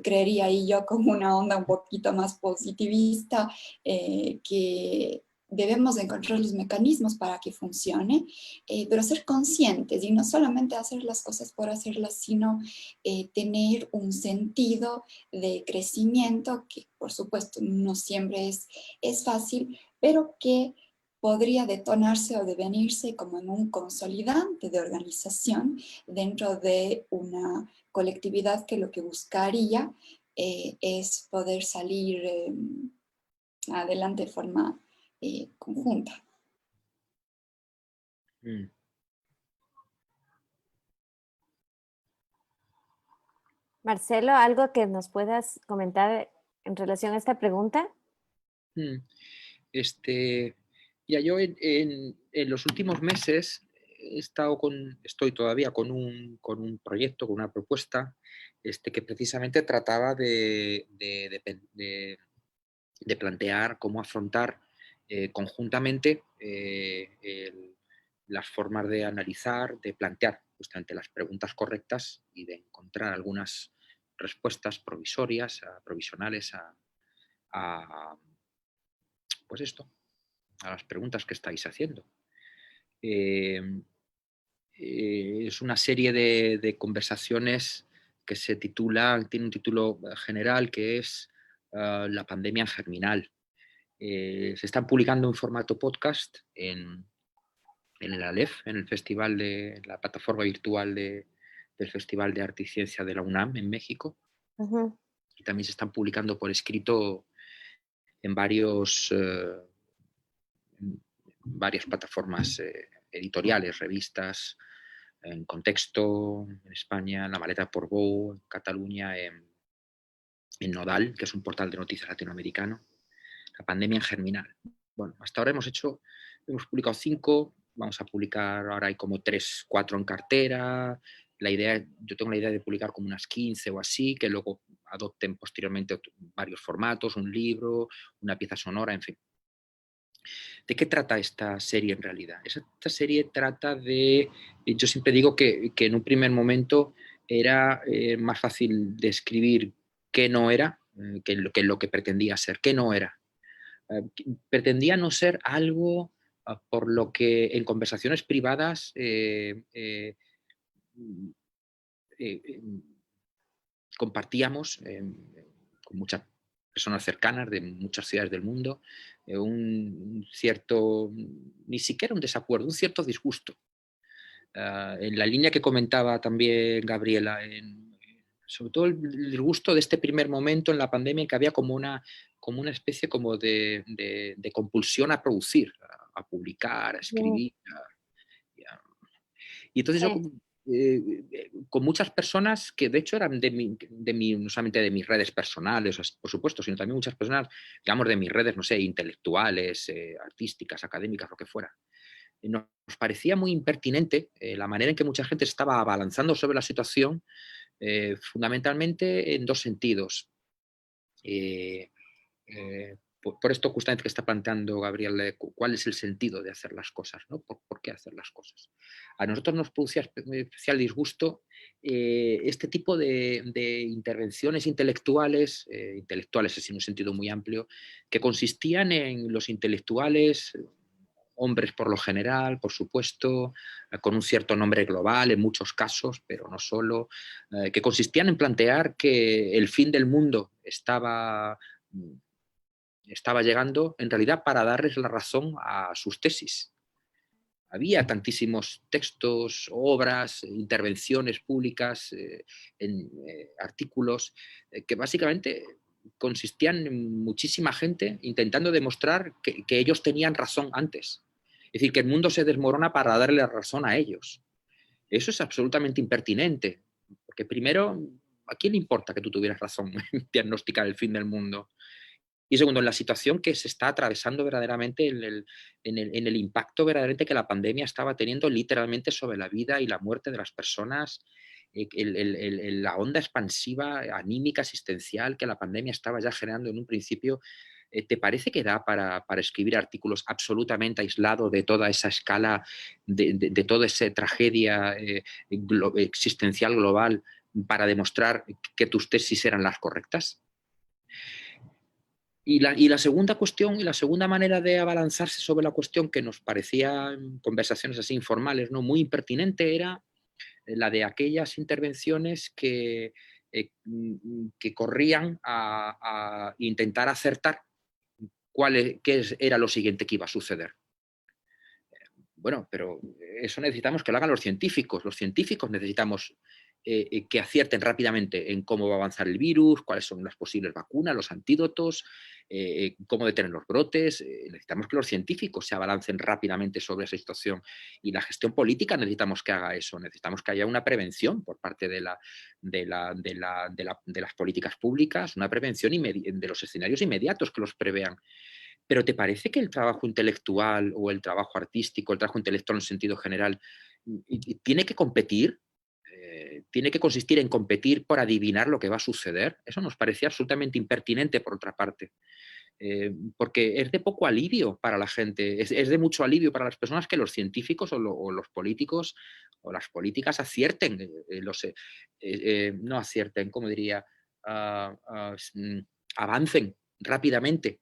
creería ahí yo como una onda un poquito más positivista, que debemos encontrar los mecanismos para que funcione, pero ser conscientes y no solamente hacer las cosas por hacerlas, sino tener un sentido de crecimiento que por supuesto no siempre es fácil, pero que podría detonarse o devenirse como en un consolidante de organización dentro de una colectividad que lo que buscaría es poder salir adelante de forma conjunta. Mm. Marcelo, ¿algo que nos puedas comentar en relación a esta pregunta? Mm. Ya yo en los últimos meses estoy todavía con un proyecto, con una propuesta que precisamente trataba de plantear cómo afrontar conjuntamente las formas de analizar, de plantear justamente las preguntas correctas y de encontrar algunas respuestas provisionales a, pues esto, a las preguntas que estáis haciendo. Eh, es una serie de conversaciones que tiene un título general que es La pandemia germinal. Se están publicando en formato podcast en el ALEF, en el festival de la plataforma virtual del Festival de Arte y Ciencia de la UNAM en México. Ujú. Y también se están publicando por escrito en varias plataformas editoriales, revistas, en Contexto, en España, en La Maleta Portbou, en Cataluña, en Nodal, que es un portal de noticias latinoamericano, La pandemia germinal. Bueno, hasta ahora hemos publicado 5, vamos a publicar, ahora hay como 3, 4 en cartera. Yo tengo la idea de publicar como unas 15 o así, que luego adopten posteriormente varios formatos, un libro, una pieza sonora, en fin. ¿De qué trata esta serie en realidad? Esta serie trata yo siempre digo que en un primer momento era más fácil describir qué no era que lo que pretendía ser, qué no era. Pretendía no ser algo por lo que en conversaciones privadas eh, compartíamos con muchas personas cercanas de muchas ciudades del mundo, un cierto, ni siquiera un desacuerdo, un cierto disgusto. En la línea que comentaba también Gabriela, sobre todo el disgusto de este primer momento en la pandemia en que había como una especie como de compulsión a producir, a publicar, a Ujú. escribir. Y entonces yo Sí. con muchas personas que de hecho eran no solamente de mis redes personales, por supuesto, sino también muchas personas, digamos, de mis redes, no sé, intelectuales, artísticas, académicas, lo que fuera. Nos parecía muy impertinente la manera en que mucha gente estaba abalanzando sobre la situación, fundamentalmente en dos sentidos. Eh, por esto justamente que está planteando Gabriel, cuál es el sentido de hacer las cosas, ¿no? ¿Por qué hacer las cosas? A nosotros nos producía especial disgusto este tipo de intervenciones intelectuales, intelectuales en un sentido muy amplio, que consistían en los intelectuales, hombres por lo general, por supuesto, con un cierto nombre global en muchos casos, pero no solo, que consistían en plantear que el fin del mundo estaba llegando en realidad para darles la razón a sus tesis. Había tantísimos textos, obras, intervenciones públicas, artículos, que básicamente consistían en muchísima gente intentando demostrar que ellos tenían razón antes. Es decir, que el mundo se desmorona para darle la razón a ellos. Eso es absolutamente impertinente, porque primero, ¿a quién le importa que tú tuvieras razón en diagnosticar el fin del mundo? Y segundo, en la situación que se está atravesando verdaderamente, en el impacto verdaderamente que la pandemia estaba teniendo literalmente sobre la vida y la muerte de las personas, la onda expansiva, anímica, existencial que la pandemia estaba ya generando en un principio. ¿Te parece que da para escribir artículos absolutamente aislados de toda esa escala, de toda esa tragedia existencial global, para demostrar que tus tesis eran las correctas? Y la segunda cuestión, y la segunda manera de abalanzarse sobre la cuestión que nos parecía en conversaciones así informales, ¿no?, muy impertinente, era la de aquellas intervenciones que corrían a intentar acertar qué era lo siguiente que iba a suceder. Bueno, pero eso necesitamos que lo hagan los científicos. Los científicos necesitamos que acierten rápidamente en cómo va a avanzar el virus, cuáles son las posibles vacunas, los antídotos, cómo detener los brotes. Necesitamos que los científicos se abalancen rápidamente sobre esa situación. Y la gestión política necesitamos que haga eso. Necesitamos que haya una prevención por parte de las políticas públicas, una prevención de los escenarios inmediatos que los prevean. Pero ¿te parece que el trabajo intelectual o el trabajo artístico, el trabajo intelectual en sentido general, tiene que competir? ¿Tiene que consistir en competir por adivinar lo que va a suceder? Eso nos parecía absolutamente impertinente, por otra parte. Porque es de poco alivio para la gente, es de mucho alivio para las personas que los científicos o los políticos o las políticas acierten, no acierten, ¿cómo diría? Avancen rápidamente,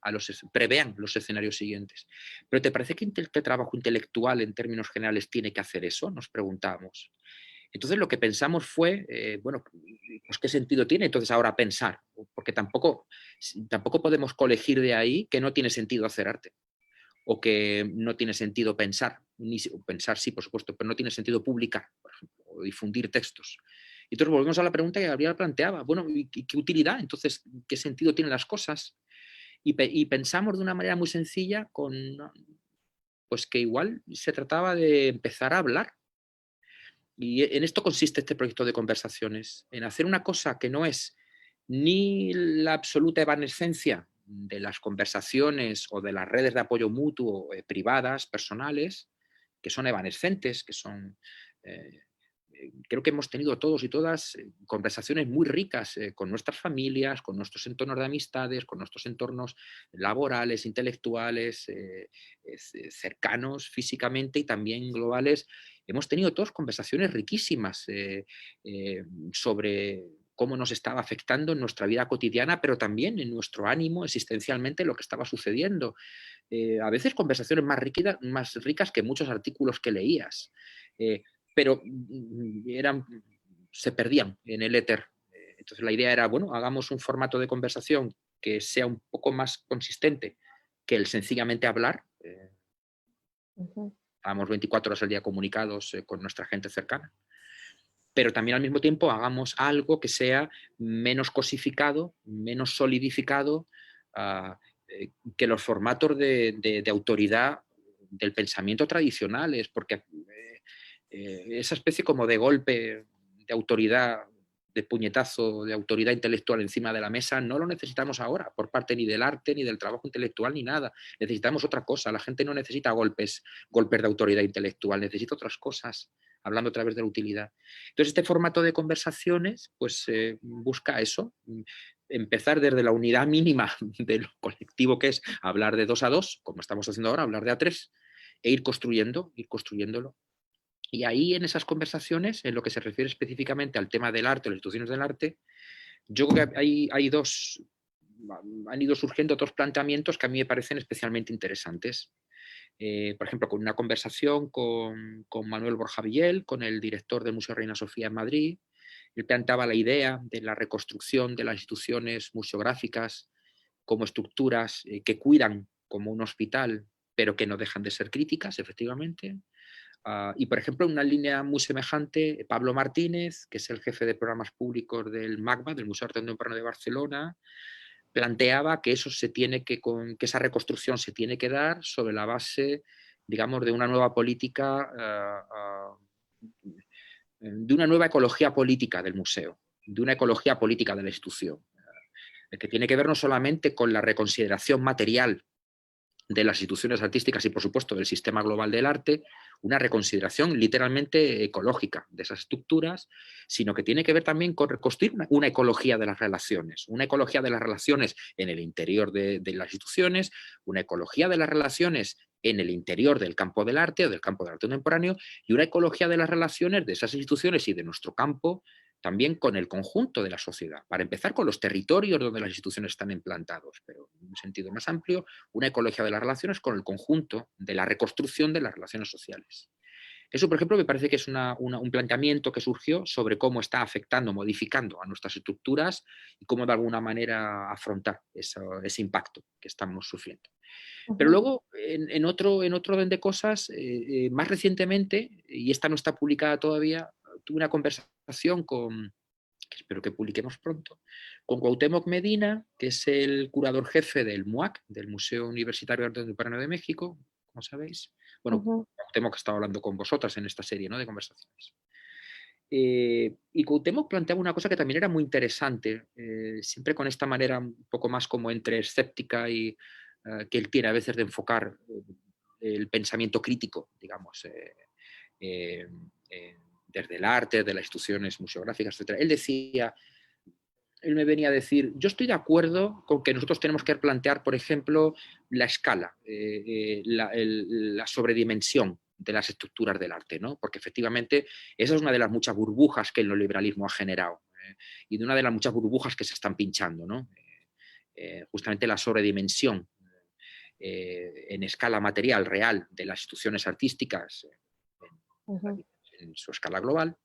prevean los escenarios siguientes. ¿Pero te parece que el trabajo intelectual en términos generales tiene que hacer eso? Nos preguntamos. Entonces lo que pensamos fue, bueno, pues ¿qué sentido tiene entonces ahora pensar? Porque tampoco podemos colegir de ahí que no tiene sentido hacer arte, o que no tiene sentido pensar, pensar sí, por supuesto, pero no tiene sentido publicar, por ejemplo, o difundir textos. Y entonces volvemos a la pregunta que Gabriel planteaba, bueno, ¿y qué utilidad? Entonces, ¿qué sentido tienen las cosas? Y pensamos de una manera muy sencilla pues que igual se trataba de empezar a hablar. Y en esto consiste este proyecto de conversaciones, en hacer una cosa que no es ni la absoluta evanescencia de las conversaciones o de las redes de apoyo mutuo privadas, personales, que son evanescentes, que son... creo que hemos tenido todos y todas conversaciones muy ricas con nuestras familias, con nuestros entornos de amistades, con nuestros entornos laborales, intelectuales, cercanos físicamente y también globales. Hemos tenido todos conversaciones riquísimas sobre cómo nos estaba afectando en nuestra vida cotidiana, pero también en nuestro ánimo existencialmente lo que estaba sucediendo. A veces conversaciones más ricas que muchos artículos que leías. Pero se perdían en el éter. Entonces la idea era, bueno, hagamos un formato de conversación que sea un poco más consistente que el sencillamente hablar. Hagamos 24 horas al día comunicados con nuestra gente cercana. Pero también al mismo tiempo hagamos algo que sea menos cosificado, menos solidificado que los formatos de autoridad del pensamiento tradicionales, porque esa especie como de golpe de autoridad, de puñetazo, de autoridad intelectual encima de la mesa, no lo necesitamos ahora, por parte ni del arte, ni del trabajo intelectual, ni nada. Necesitamos otra cosa. La gente no necesita golpes de autoridad intelectual, necesita otras cosas, hablando a través de la utilidad. Entonces, este formato de conversaciones, pues busca eso, empezar desde la unidad mínima de lo colectivo que es hablar de 2 a 2, como estamos haciendo ahora, hablar de a 3, e ir construyéndolo. Y ahí en esas conversaciones, en lo que se refiere específicamente al tema del arte, las instituciones del arte, yo creo que han ido surgiendo otros planteamientos que a mí me parecen especialmente interesantes. Por ejemplo, con una conversación con Manuel Borja Villel, con el director del Museo Reina Sofía en Madrid. Él planteaba la idea de la reconstrucción de las instituciones museográficas como estructuras que cuidan como un hospital, pero que no dejan de ser críticas, efectivamente. Y, por ejemplo, en una línea muy semejante, Pablo Martínez, que es el jefe de programas públicos del MACBA, del Museo de Arte Contemporáneo de Barcelona, planteaba que que esa reconstrucción se tiene que dar sobre la base, digamos, de una nueva política, de una nueva ecología política del museo, de una ecología política de la institución, que tiene que ver no solamente con la reconsideración material de las instituciones artísticas y, por supuesto, del sistema global del arte, una reconsideración literalmente ecológica de esas estructuras, sino que tiene que ver también con reconstruir una ecología de las relaciones, una ecología de las relaciones en el interior de las instituciones, una ecología de las relaciones en el interior del campo del arte o del campo del arte contemporáneo, y una ecología de las relaciones de esas instituciones y de nuestro campo también con el conjunto de la sociedad. Para empezar, con los territorios donde las instituciones están implantados, pero en un sentido más amplio, una ecología de las relaciones con el conjunto de la reconstrucción de las relaciones sociales. Eso, por ejemplo, me parece que es un planteamiento que surgió sobre cómo está afectando, modificando a nuestras estructuras y cómo de alguna manera afrontar ese impacto que estamos sufriendo. Pero luego, en otro orden de cosas, más recientemente, y esta no está publicada todavía, tuve una conversación que espero que publiquemos pronto, con Cuauhtémoc Medina, que es el curador jefe del MUAC, del Museo Universitario de Arte Contemporáneo de México, como sabéis. Bueno, Cuauhtémoc ha estado hablando con vosotras en esta serie, ¿no?, de conversaciones. Y Cuauhtémoc planteaba una cosa que también era muy interesante, siempre con esta manera un poco más como entre escéptica y que él tiene a veces de enfocar el pensamiento crítico, digamos, eh, desde el arte, de las instituciones museográficas, etc. Él me venía a decir, yo estoy de acuerdo con que nosotros tenemos que plantear, por ejemplo, la escala, la sobredimensión de las estructuras del arte, ¿no? Porque efectivamente esa es una de las muchas burbujas que el neoliberalismo ha generado y de una de las muchas burbujas que se están pinchando, ¿no? Justamente la sobredimensión en escala material real de las instituciones artísticas en su escala global,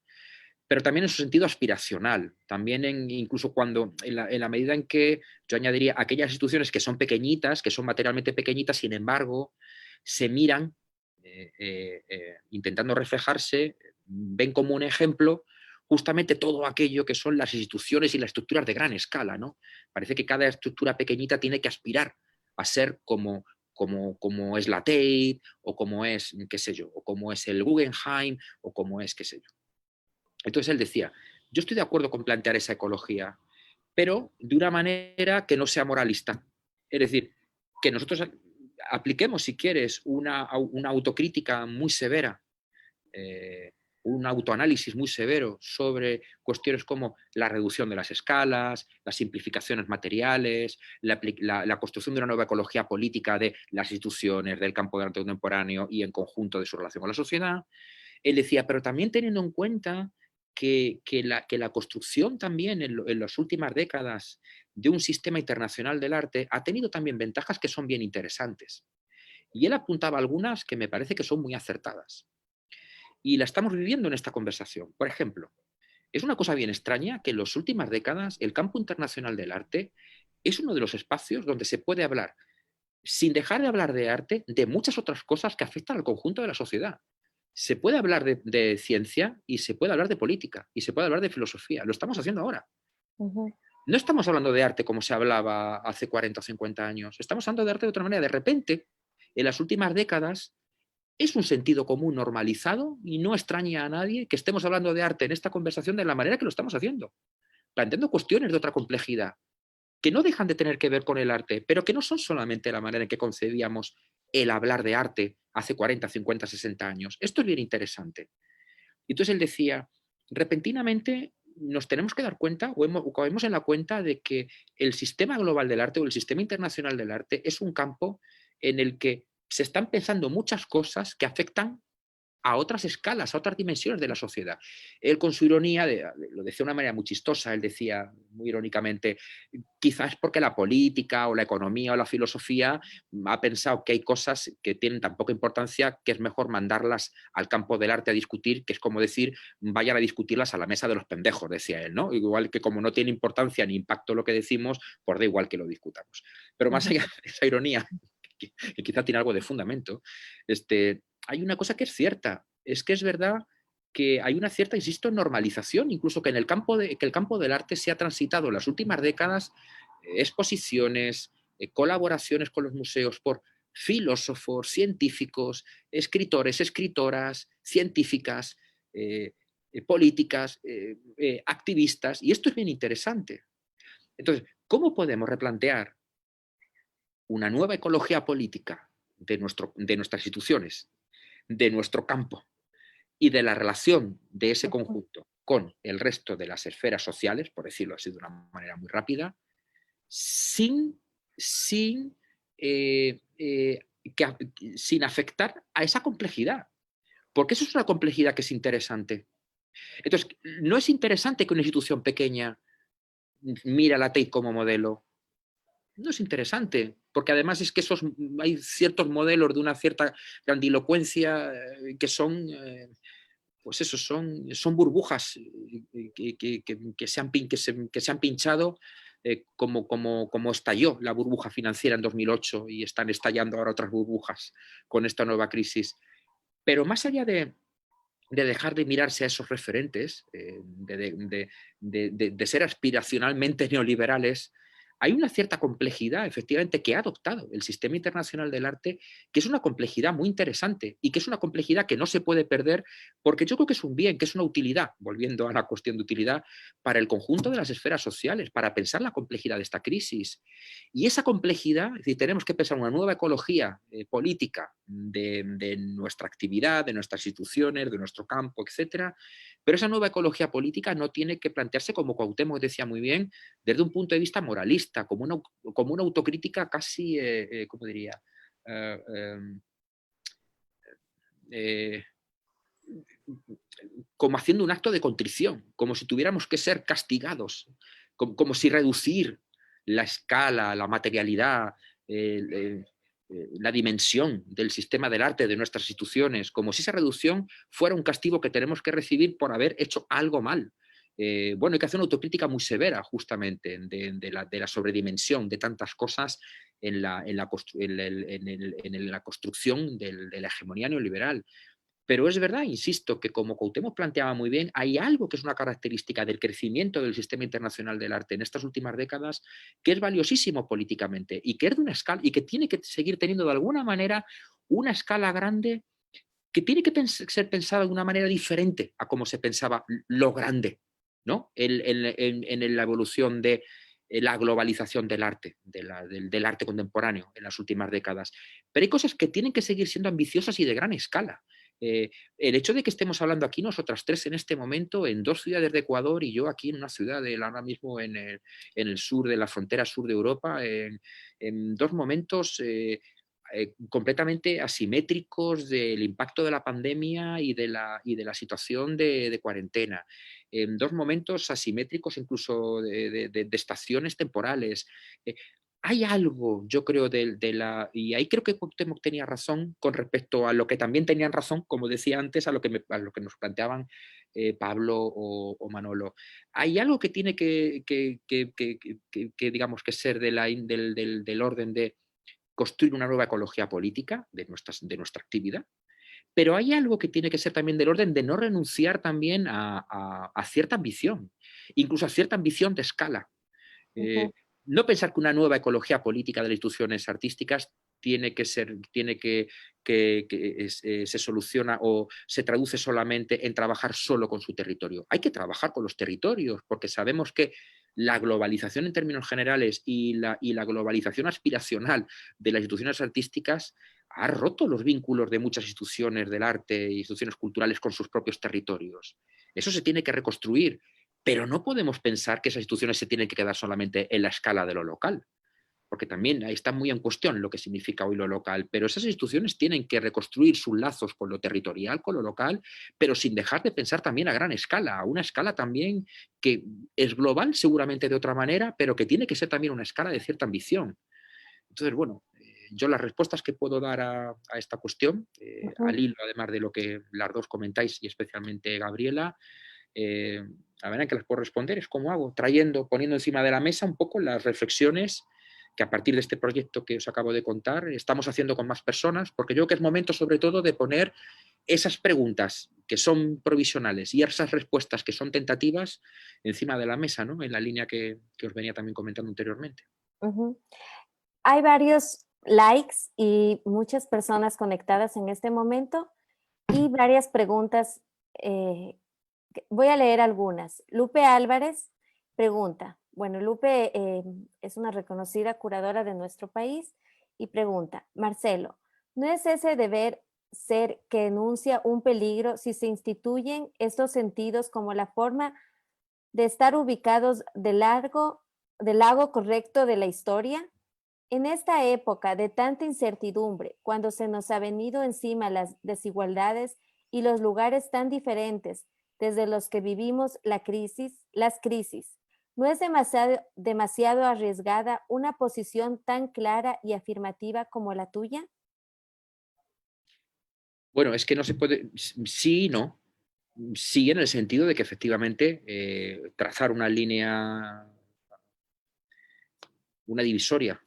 pero también en su sentido aspiracional, también incluso en la medida en que yo añadiría aquellas instituciones que son pequeñitas, que son materialmente pequeñitas, sin embargo, se miran intentando reflejarse, ven como un ejemplo justamente todo aquello que son las instituciones y las estructuras de gran escala, ¿no? Parece que cada estructura pequeñita tiene que aspirar a ser como es la Tate, o como es, qué sé yo, o como es el Guggenheim, o como es, qué sé yo. Entonces él decía, yo estoy de acuerdo con plantear esa ecología, pero de una manera que no sea moralista. Es decir, que nosotros apliquemos, si quieres, una autocrítica muy severa, un autoanálisis muy severo sobre cuestiones como la reducción de las escalas, las simplificaciones materiales, la construcción de una nueva ecología política de las instituciones, del campo del arte contemporáneo y en conjunto de su relación con la sociedad. Él decía, pero también teniendo en cuenta que la construcción también en las últimas décadas de un sistema internacional del arte ha tenido también ventajas que son bien interesantes. Y él apuntaba algunas que me parece que son muy acertadas. Y la estamos viviendo en esta conversación. Por ejemplo, es una cosa bien extraña que en las últimas décadas el campo internacional del arte es uno de los espacios donde se puede hablar, sin dejar de hablar de arte, de muchas otras cosas que afectan al conjunto de la sociedad. Se puede hablar de ciencia y se puede hablar de política y se puede hablar de filosofía. Lo estamos haciendo ahora. No estamos hablando de arte como se hablaba hace 40 o 50 años. Estamos hablando de arte de otra manera. De repente, en las últimas décadas, es un sentido común normalizado y no extraña a nadie que estemos hablando de arte en esta conversación de la manera que lo estamos haciendo, planteando cuestiones de otra complejidad, que no dejan de tener que ver con el arte, pero que no son solamente la manera en que concebíamos el hablar de arte hace 40, 50, 60 años. Esto es bien interesante. Entonces él decía, repentinamente nos tenemos que dar cuenta o caemos en la cuenta de que el sistema global del arte o el sistema internacional del arte es un campo en el que se están pensando muchas cosas que afectan a otras escalas, a otras dimensiones de la sociedad. Él con su ironía, lo decía de una manera muy chistosa, él decía muy irónicamente, quizás porque la política o la economía o la filosofía ha pensado que hay cosas que tienen tan poca importancia que es mejor mandarlas al campo del arte a discutir, que es como decir, vayan a discutirlas a la mesa de los pendejos, decía él, ¿no? Igual que como no tiene importancia ni impacto lo que decimos, pues da igual que lo discutamos. Pero más allá de esa ironía, que quizá tiene algo de fundamento, hay una cosa que es cierta, es que es verdad que hay una cierta, insisto, normalización, incluso que en el campo, que el campo del arte se ha transitado en las últimas décadas exposiciones, colaboraciones con los museos por filósofos, científicos, escritores, escritoras, científicas, políticas, activistas, y esto es bien interesante. Entonces, ¿cómo podemos replantear una nueva ecología política de nuestras instituciones, de nuestro campo y de la relación de ese conjunto con el resto de las esferas sociales, por decirlo así de una manera muy rápida, sin, sin, eh, eh, sin afectar a esa complejidad? Porque eso es una complejidad que es interesante. Entonces, no es interesante que una institución pequeña mire a la Tate como modelo. No es interesante, porque además es que hay ciertos modelos de una cierta grandilocuencia que son, pues eso, son burbujas que se han pinchado como estalló la burbuja financiera en 2008 y están estallando ahora otras burbujas con esta nueva crisis. Pero más allá de dejar de mirarse a esos referentes, de ser aspiracionalmente neoliberales, hay una cierta complejidad, efectivamente, que ha adoptado el sistema internacional del arte, que es una complejidad muy interesante y que es una complejidad que no se puede perder porque yo creo que es un bien, que es una utilidad, volviendo a la cuestión de utilidad, para el conjunto de las esferas sociales, para pensar la complejidad de esta crisis. Y esa complejidad, es decir, tenemos que pensar una nueva ecología política de nuestra actividad, de nuestras instituciones, de nuestro campo, etcétera. Pero esa nueva ecología política no tiene que plantearse, como Cuauhtémoc decía muy bien, desde un punto de vista moralista, como una autocrítica casi, ¿cómo diría? Eh, eh, como haciendo un acto de contrición, como si tuviéramos que ser castigados, como si reducir la escala, la materialidad, la dimensión del sistema del arte de nuestras instituciones, como si esa reducción fuera un castigo que tenemos que recibir por haber hecho algo mal. Bueno, hay que hacer una autocrítica muy severa justamente de la sobredimensión de tantas cosas en la construcción de la hegemonía neoliberal. Pero es verdad, insisto, que como Cuauhtémoc planteaba muy bien, hay algo que es una característica del crecimiento del sistema internacional del arte en estas últimas décadas que es valiosísimo políticamente y que es de una escala y que tiene que seguir teniendo de alguna manera una escala grande que tiene que ser pensada de una manera diferente a como se pensaba lo grande, ¿no? En la evolución de la globalización del arte, del arte contemporáneo en las últimas décadas. Pero hay cosas que tienen que seguir siendo ambiciosas y de gran escala. El hecho de que estemos hablando aquí nosotras tres en este momento en dos ciudades de Ecuador y yo aquí en una ciudad ahora mismo en el sur de la frontera sur de Europa, en dos momentos completamente asimétricos del impacto de la pandemia y de la situación de cuarentena, en dos momentos asimétricos incluso de estaciones temporales. Hay algo, yo creo, y ahí creo que Cuauhtémoc tenía razón con respecto a lo que también tenían razón, como decía antes, a lo que nos planteaban Pablo o Manolo. Hay algo que tiene digamos, que ser del orden de construir una nueva ecología política de nuestra actividad, pero hay algo que tiene que ser también del orden de no renunciar también a cierta ambición, incluso a cierta ambición de escala. No pensar que una nueva ecología política de las instituciones artísticas se soluciona o se traduce solamente en trabajar solo con su territorio. Hay que trabajar con los territorios, porque sabemos que la globalización en términos generales y la globalización aspiracional de las instituciones artísticas ha roto los vínculos de muchas instituciones del arte e instituciones culturales con sus propios territorios. Eso se tiene que reconstruir, pero no podemos pensar que esas instituciones se tienen que quedar solamente en la escala de lo local. porque también ahí está muy en cuestión lo que significa hoy lo local, pero esas instituciones tienen que reconstruir sus lazos con lo territorial, con lo local, pero sin dejar de pensar también a gran escala, a una escala también que es global seguramente de otra manera, pero que tiene que ser también una escala de cierta ambición. Entonces, bueno, yo las respuestas que puedo dar a esta cuestión, al hilo además de lo que las dos comentáis y especialmente Gabriela, la manera en que las puedo responder es cómo hago, poniendo encima de la mesa un poco las reflexiones que a partir de este proyecto que os acabo de contar estamos haciendo con más personas, porque yo creo que es momento sobre todo de poner esas preguntas que son provisionales y esas respuestas que son tentativas encima de la mesa, ¿no? En la línea que os venía también comentando anteriormente. Hay varios likes y muchas personas conectadas en este momento y varias preguntas. Voy a leer algunas. Lupe Álvarez pregunta, bueno, Lupe es una reconocida curadora de nuestro país y pregunta, Marcelo, ¿no es ese deber ser que enuncia un peligro si se instituyen estos sentidos como la forma de estar ubicados del lago correcto de la historia? En esta época de tanta incertidumbre, cuando se nos ha venido encima las desigualdades y los lugares tan diferentes desde los que vivimos las crisis, ¿no es demasiado arriesgada una posición tan clara y afirmativa como la tuya? Bueno, es que no se puede, sí y no. Sí, en el sentido de que efectivamente trazar una línea, una divisoria,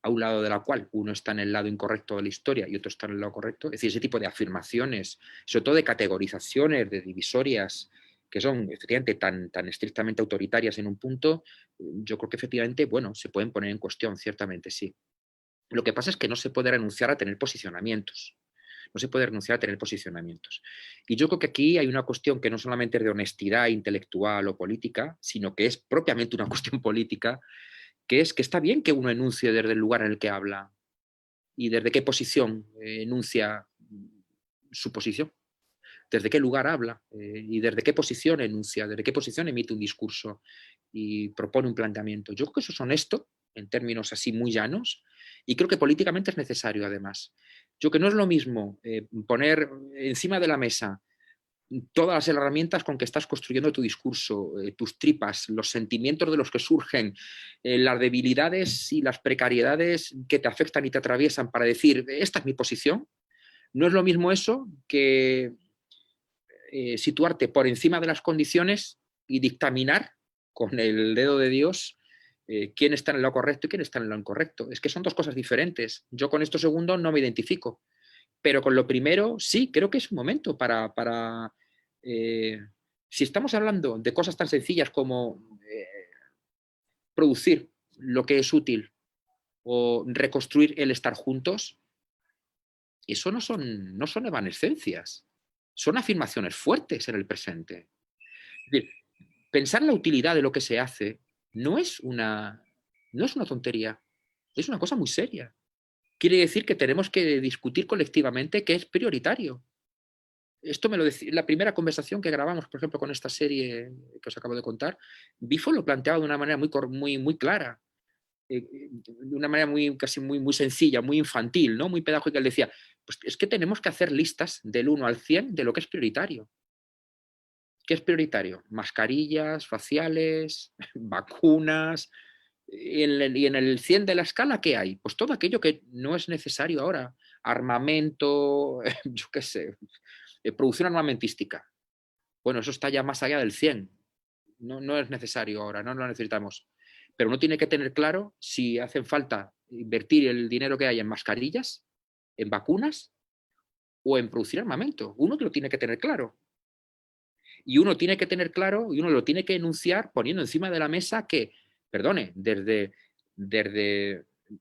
a un lado de la cual uno está en el lado incorrecto de la historia y otro está en el lado correcto, es decir, ese tipo de afirmaciones, sobre todo de categorizaciones, de divisorias, que son efectivamente tan estrictamente autoritarias en un punto, yo creo que efectivamente, bueno, se pueden poner en cuestión, ciertamente sí. Lo que pasa es que no se puede renunciar a tener posicionamientos. No se puede renunciar a tener posicionamientos. Y yo creo que aquí hay una cuestión que no solamente es de honestidad intelectual o política, sino que es propiamente una cuestión política, que es que está bien que uno enuncie desde el lugar en el que habla y desde qué posición enuncia su posición, desde qué lugar habla y desde qué posición enuncia, desde qué posición emite un discurso y propone un planteamiento. Yo creo que eso es honesto en términos así muy llanos y creo que políticamente es necesario además. Yo creo que no es lo mismo poner encima de la mesa todas las herramientas con que estás construyendo tu discurso, tus tripas, los sentimientos de los que surgen, las debilidades y las precariedades que te afectan y te atraviesan para decir, esta es mi posición. No es lo mismo eso que situarte por encima de las condiciones y dictaminar con el dedo de Dios quién está en lo correcto y quién está en lo incorrecto. Es que son dos cosas diferentes. Yo con esto segundo no me identifico, pero con lo primero sí, creo que es un momento para si estamos hablando de cosas tan sencillas como producir lo que es útil o reconstruir el estar juntos, eso no son evanescencias, son afirmaciones fuertes en el presente. Es decir, pensar la utilidad de lo que se hace no es una tontería, es una cosa muy seria. Quiere decir que tenemos que discutir colectivamente qué es prioritario. Esto me lo decía la primera conversación que grabamos, por ejemplo, con esta serie que os acabo de contar. Bifo lo planteaba de una manera muy clara, de una manera casi muy sencilla, muy infantil, ¿no? Muy pedagógica. Él decía, pues es que tenemos que hacer listas del 1 al 100 de lo que es prioritario. ¿Qué es prioritario? Mascarillas faciales, vacunas. Y en el 100 de la escala, ¿qué hay? Pues todo aquello que no es necesario ahora. Armamento, yo qué sé, producción armamentística. Bueno, eso está ya más allá del 100. No es necesario ahora, no lo necesitamos. Pero uno tiene que tener claro si hacen falta invertir el dinero que hay en mascarillas, en vacunas o en producir armamento. Uno lo tiene que tener claro. Y uno tiene que tener claro y uno lo tiene que enunciar poniendo encima de la mesa que, perdone, desde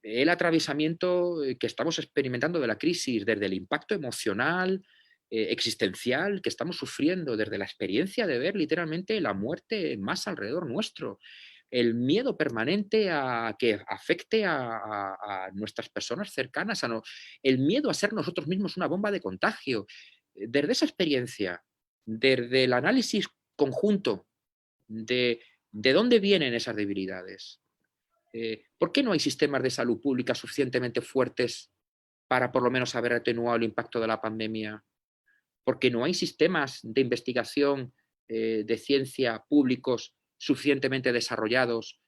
el atravesamiento que estamos experimentando de la crisis, desde el impacto emocional, existencial que estamos sufriendo, desde la experiencia de ver literalmente la muerte más alrededor nuestro, el miedo permanente a que afecte a nuestras personas cercanas, el miedo a ser nosotros mismos una bomba de contagio. Desde esa experiencia, desde el análisis conjunto de dónde vienen esas debilidades, ¿Por qué no hay sistemas de salud pública suficientemente fuertes para por lo menos haber atenuado el impacto de la pandemia? Porque no hay sistemas de investigación de ciencia públicos suficientemente desarrollados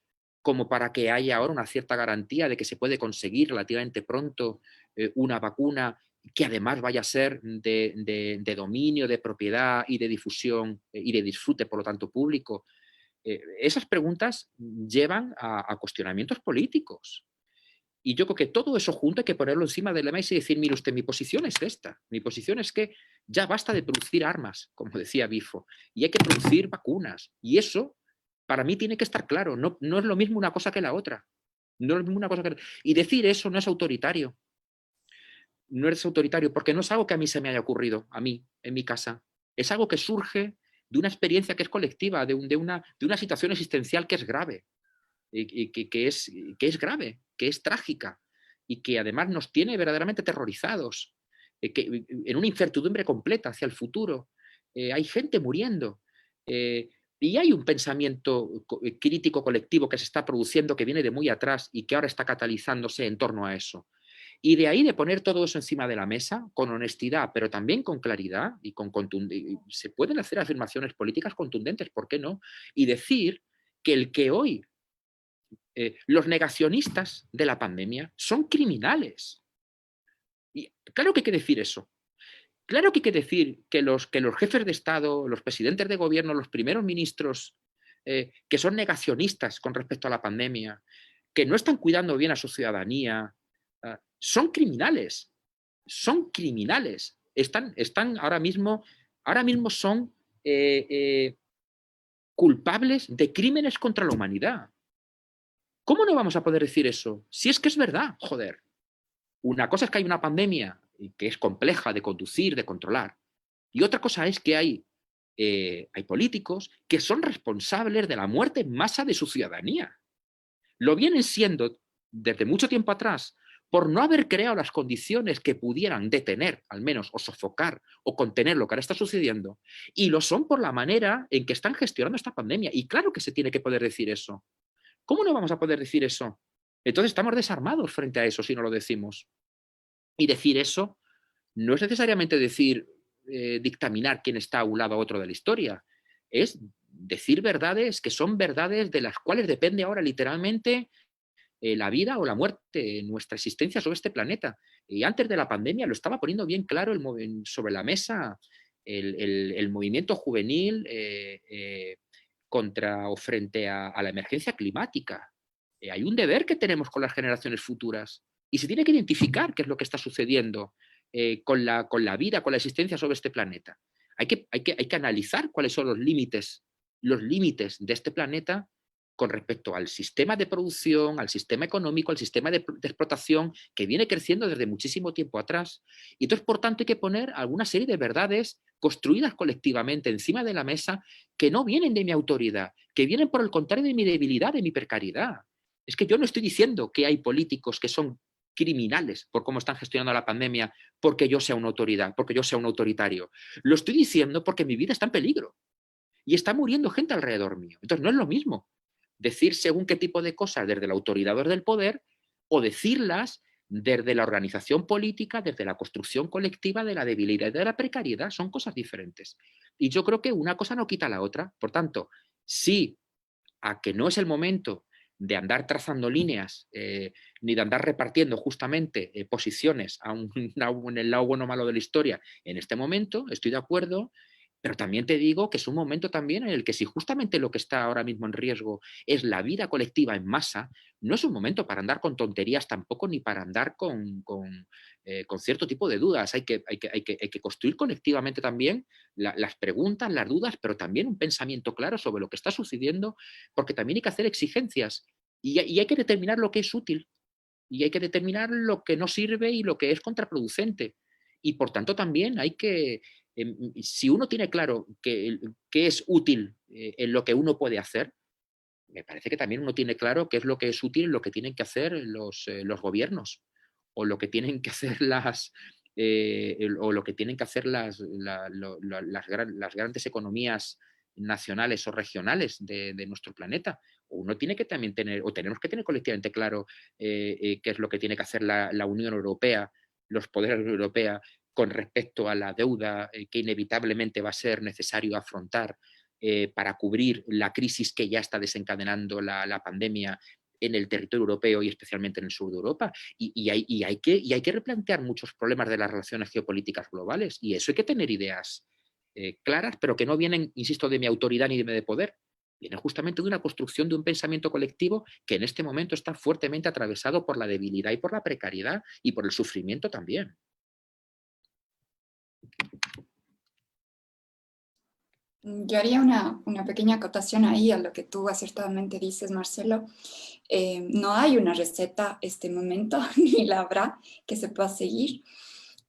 como para que haya ahora una cierta garantía de que se puede conseguir relativamente pronto una vacuna que además vaya a ser de dominio, de propiedad y de difusión y de disfrute, por lo tanto, público. Esas preguntas llevan a cuestionamientos políticos. Y yo creo que todo eso junto hay que ponerlo encima de la mesa y decir, mire usted, mi posición es esta. Mi posición es que ya basta de producir armas, como decía Bifo, y hay que producir vacunas. Y eso, para mí, tiene que estar claro. No, no es lo mismo una cosa que la otra. No es lo mismo una cosa que... Y decir eso no es autoritario. No es autoritario, porque no es algo que a mí se me haya ocurrido, a mí, en mi casa. Es algo que surge de una experiencia que es colectiva, de una situación existencial que es grave. Que es grave, que es trágica y que además nos tiene verdaderamente aterrorizados, en una incertidumbre completa hacia el futuro. Hay gente muriendo y hay un pensamiento crítico colectivo que se está produciendo, que viene de muy atrás y que ahora está catalizándose en torno a eso. Y de ahí de poner todo eso encima de la mesa, con honestidad, pero también con claridad y con contundencia. Se pueden hacer afirmaciones políticas contundentes, ¿por qué no? Y decir que el que hoy los negacionistas de la pandemia son criminales. Y claro que hay que decir eso. Claro que hay que decir que los jefes de Estado, los presidentes de gobierno, los primeros ministros, que son negacionistas con respecto a la pandemia, que no están cuidando bien a su ciudadanía, son criminales. Son criminales. Están ahora mismo son culpables de crímenes contra la humanidad. ¿Cómo no vamos a poder decir eso? Si es que es verdad, joder. Una cosa es que hay una pandemia que es compleja de conducir, de controlar. Y otra cosa es que hay políticos que son responsables de la muerte en masa de su ciudadanía. Lo vienen siendo desde mucho tiempo atrás por no haber creado las condiciones que pudieran detener, al menos, o sofocar, o contener lo que ahora está sucediendo. Y lo son por la manera en que están gestionando esta pandemia. Y claro que se tiene que poder decir eso. ¿Cómo no vamos a poder decir eso? Entonces estamos desarmados frente a eso si no lo decimos. Y decir eso no es necesariamente decir, dictaminar quién está a un lado o otro de la historia. Es decir verdades que son verdades de las cuales depende ahora literalmente la vida o la muerte, nuestra existencia sobre este planeta. Y antes de la pandemia lo estaba poniendo bien claro sobre la mesa el movimiento juvenil contra o frente a la emergencia climática. Hay un deber que tenemos con las generaciones futuras y se tiene que identificar qué es lo que está sucediendo con la vida, con la existencia sobre este planeta. Hay que analizar cuáles son los límites de este planeta con respecto al sistema de producción, al sistema económico, al sistema de explotación que viene creciendo desde muchísimo tiempo atrás. Y entonces, por tanto, hay que poner alguna serie de verdades construidas colectivamente encima de la mesa que no vienen de mi autoridad, que vienen por el contrario de mi debilidad, de mi precariedad. Es que yo no estoy diciendo que hay políticos que son criminales por cómo están gestionando la pandemia porque yo sea una autoridad, porque yo sea un autoritario. Lo estoy diciendo porque mi vida está en peligro y está muriendo gente alrededor mío. Entonces no es lo mismo decir según qué tipo de cosas desde la autoridad o desde el poder o decirlas desde la organización política, desde la construcción colectiva de la debilidad y de la precariedad. Son cosas diferentes. Y yo creo que una cosa no quita la otra. Por tanto, sí a que no es el momento de andar trazando líneas, ni de andar repartiendo justamente posiciones en el lado bueno o malo de la historia en este momento, estoy de acuerdo, pero también te digo que es un momento también en el que si justamente lo que está ahora mismo en riesgo es la vida colectiva en masa, no es un momento para andar con tonterías tampoco ni para andar con cierto tipo de dudas. Hay que construir colectivamente también las preguntas, las dudas, pero también un pensamiento claro sobre lo que está sucediendo, porque también hay que hacer exigencias y hay que determinar lo que es útil y hay que determinar lo que no sirve y lo que es contraproducente. Y por tanto también hay que, si uno tiene claro qué es útil en lo que uno puede hacer, me parece que también uno tiene claro qué es lo que es útil en lo que tienen que hacer los gobiernos o lo que tienen que hacer o lo que tienen que hacer las grandes economías nacionales o regionales de nuestro planeta. Uno tiene que también tener, o tenemos que tener colectivamente claro qué es lo que tiene que hacer la Unión Europea, los poderes de la Unión Europea, con respecto a la deuda que inevitablemente va a ser necesario afrontar para cubrir la crisis que ya está desencadenando la pandemia en el territorio europeo y especialmente en el sur de Europa. Y hay que replantear muchos problemas de las relaciones geopolíticas globales. Y eso hay que tener ideas claras, pero que no vienen, insisto, de mi autoridad ni de mi poder. Vienen justamente de una construcción de un pensamiento colectivo que en este momento está fuertemente atravesado por la debilidad y por la precariedad y por el sufrimiento también. Yo haría una pequeña acotación ahí a lo que tú acertadamente dices, Marcelo. No hay una receta este momento, ni la habrá, que se pueda seguir.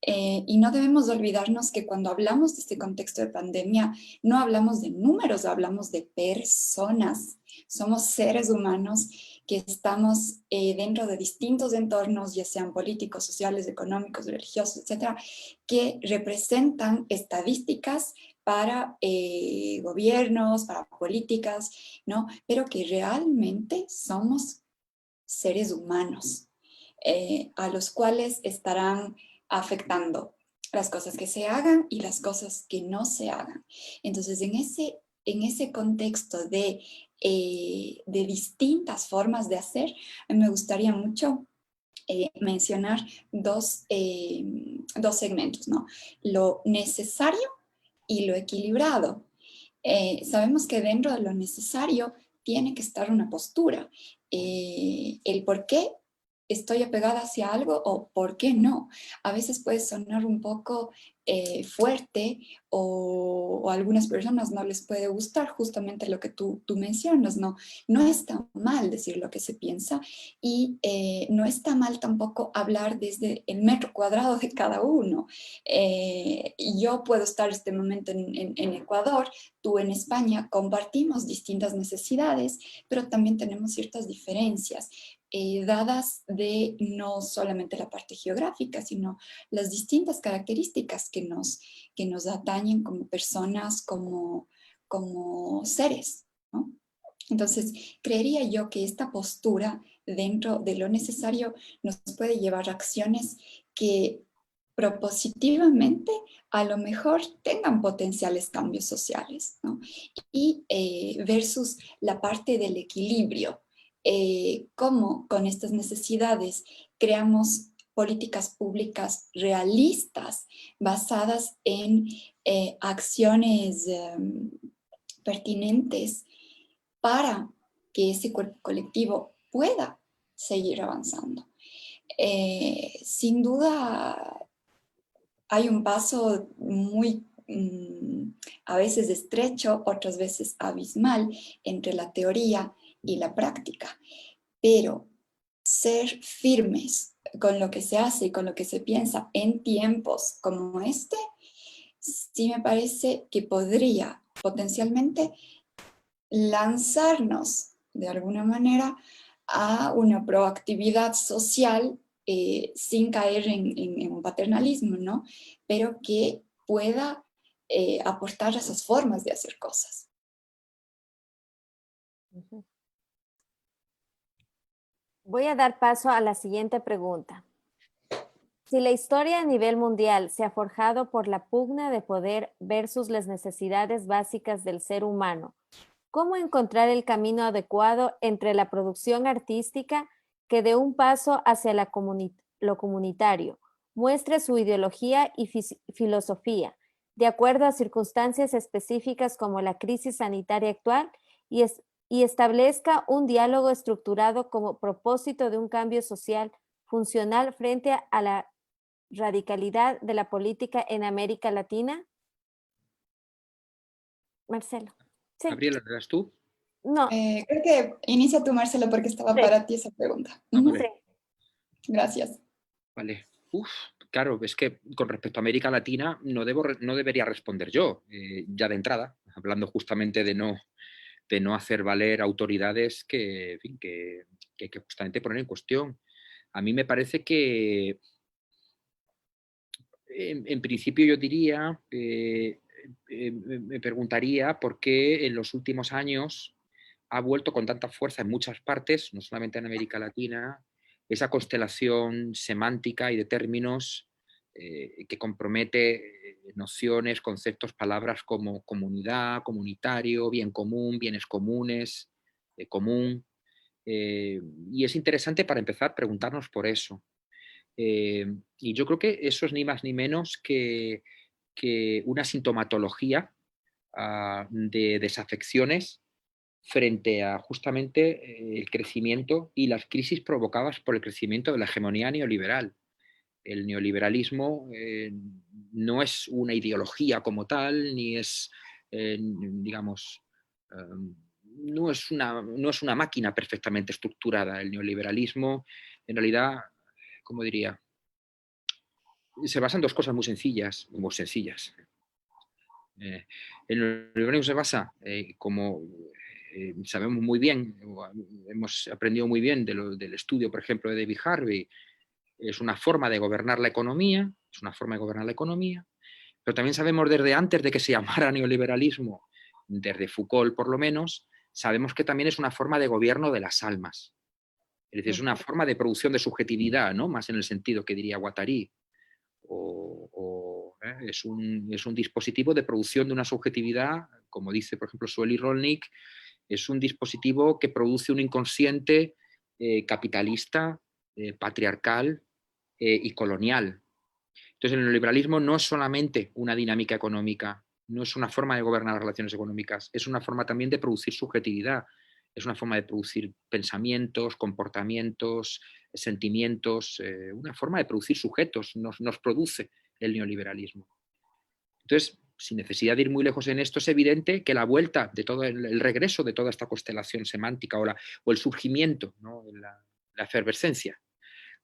Y no debemos olvidarnos que cuando hablamos de este contexto de pandemia, no hablamos de números, hablamos de personas. Somos seres humanos que estamos dentro de distintos entornos, ya sean políticos, sociales, económicos, religiosos, etcétera, que representan estadísticas para gobiernos, para políticas, ¿no? Pero que realmente somos seres humanos a los cuales estarán afectando las cosas que se hagan y las cosas que no se hagan. Entonces, en ese contexto de distintas formas de hacer, me gustaría mucho mencionar dos segmentos, ¿no? Lo necesario y lo equilibrado. Sabemos que dentro de lo necesario tiene que estar una postura. El por qué estoy apegada hacia algo o por qué no. A veces puede sonar un poco fuerte o a algunas personas no les puede gustar justamente lo que tú mencionas, ¿no? No está mal decir lo que se piensa y no está mal tampoco hablar desde el metro cuadrado de cada uno. Yo puedo estar este momento en Ecuador, tú en España, compartimos distintas necesidades, pero también tenemos ciertas diferencias. Dadas de no solamente la parte geográfica, sino las distintas características que nos atañen como personas, como seres, ¿no? Entonces, creería yo que esta postura dentro de lo necesario nos puede llevar a acciones que propositivamente a lo mejor tengan potenciales cambios sociales, ¿no? Y versus la parte del equilibrio, cómo con estas necesidades creamos políticas públicas realistas basadas en acciones pertinentes para que ese cuerpo colectivo pueda seguir avanzando. Sin duda hay un paso muy a veces estrecho, otras veces abismal entre la teoría y la práctica, pero ser firmes con lo que se hace y con lo que se piensa en tiempos como este, sí me parece que podría potencialmente lanzarnos de alguna manera a una proactividad social sin caer en un paternalismo, ¿no? Pero que pueda aportar esas formas de hacer cosas. Voy a dar paso a la siguiente pregunta. Si la historia a nivel mundial se ha forjado por la pugna de poder versus las necesidades básicas del ser humano, ¿cómo encontrar el camino adecuado entre la producción artística que dé un paso hacia lo comunitario, muestre su ideología y filosofía, de acuerdo a circunstancias específicas como la crisis sanitaria actual y establezca un diálogo estructurado como propósito de un cambio social funcional frente a la radicalidad de la política en América Latina? Marcelo. Sí. Gabriela, ¿eras tú? No. Creo que inicia tú, Marcelo, porque estaba para ti esa pregunta. Vale. Gracias. Vale. Claro, es que con respecto a América Latina no debería responder yo, ya de entrada, hablando justamente de no hacer valer autoridades que, en fin, que justamente poner en cuestión. A mí me parece que, en principio yo diría, me preguntaría por qué en los últimos años ha vuelto con tanta fuerza en muchas partes, no solamente en América Latina, esa constelación semántica y de términos que compromete nociones, conceptos, palabras como comunidad, comunitario, bien común, bienes comunes, común. Y es interesante para empezar preguntarnos por eso. Y yo creo que eso es ni más ni menos que una sintomatología de desafecciones frente a justamente el crecimiento y las crisis provocadas por el crecimiento de la hegemonía neoliberal. El neoliberalismo no es una ideología como tal, ni es, digamos, no es una máquina perfectamente estructurada. El neoliberalismo, en realidad, como diría, se basa en dos cosas muy sencillas, muy sencillas. El neoliberalismo se basa, como sabemos muy bien, hemos aprendido muy bien del estudio, por ejemplo, de David Harvey, es una forma de gobernar la economía, pero también sabemos desde antes de que se llamara neoliberalismo, desde Foucault por lo menos, sabemos que también es una forma de gobierno de las almas. Es decir, es una forma de producción de subjetividad, ¿no? Más en el sentido que diría Guattari. Es un dispositivo de producción de una subjetividad, como dice, por ejemplo, Sueli Rolnik, es un dispositivo que produce un inconsciente capitalista, patriarcal y colonial. Entonces, el neoliberalismo no es solamente una dinámica económica, no es una forma de gobernar las relaciones económicas, es una forma también de producir subjetividad, es una forma de producir pensamientos, comportamientos, sentimientos, una forma de producir sujetos, nos produce el neoliberalismo. Entonces, sin necesidad de ir muy lejos en esto, es evidente que la vuelta de todo el regreso de toda esta constelación semántica o el surgimiento, ¿no? la efervescencia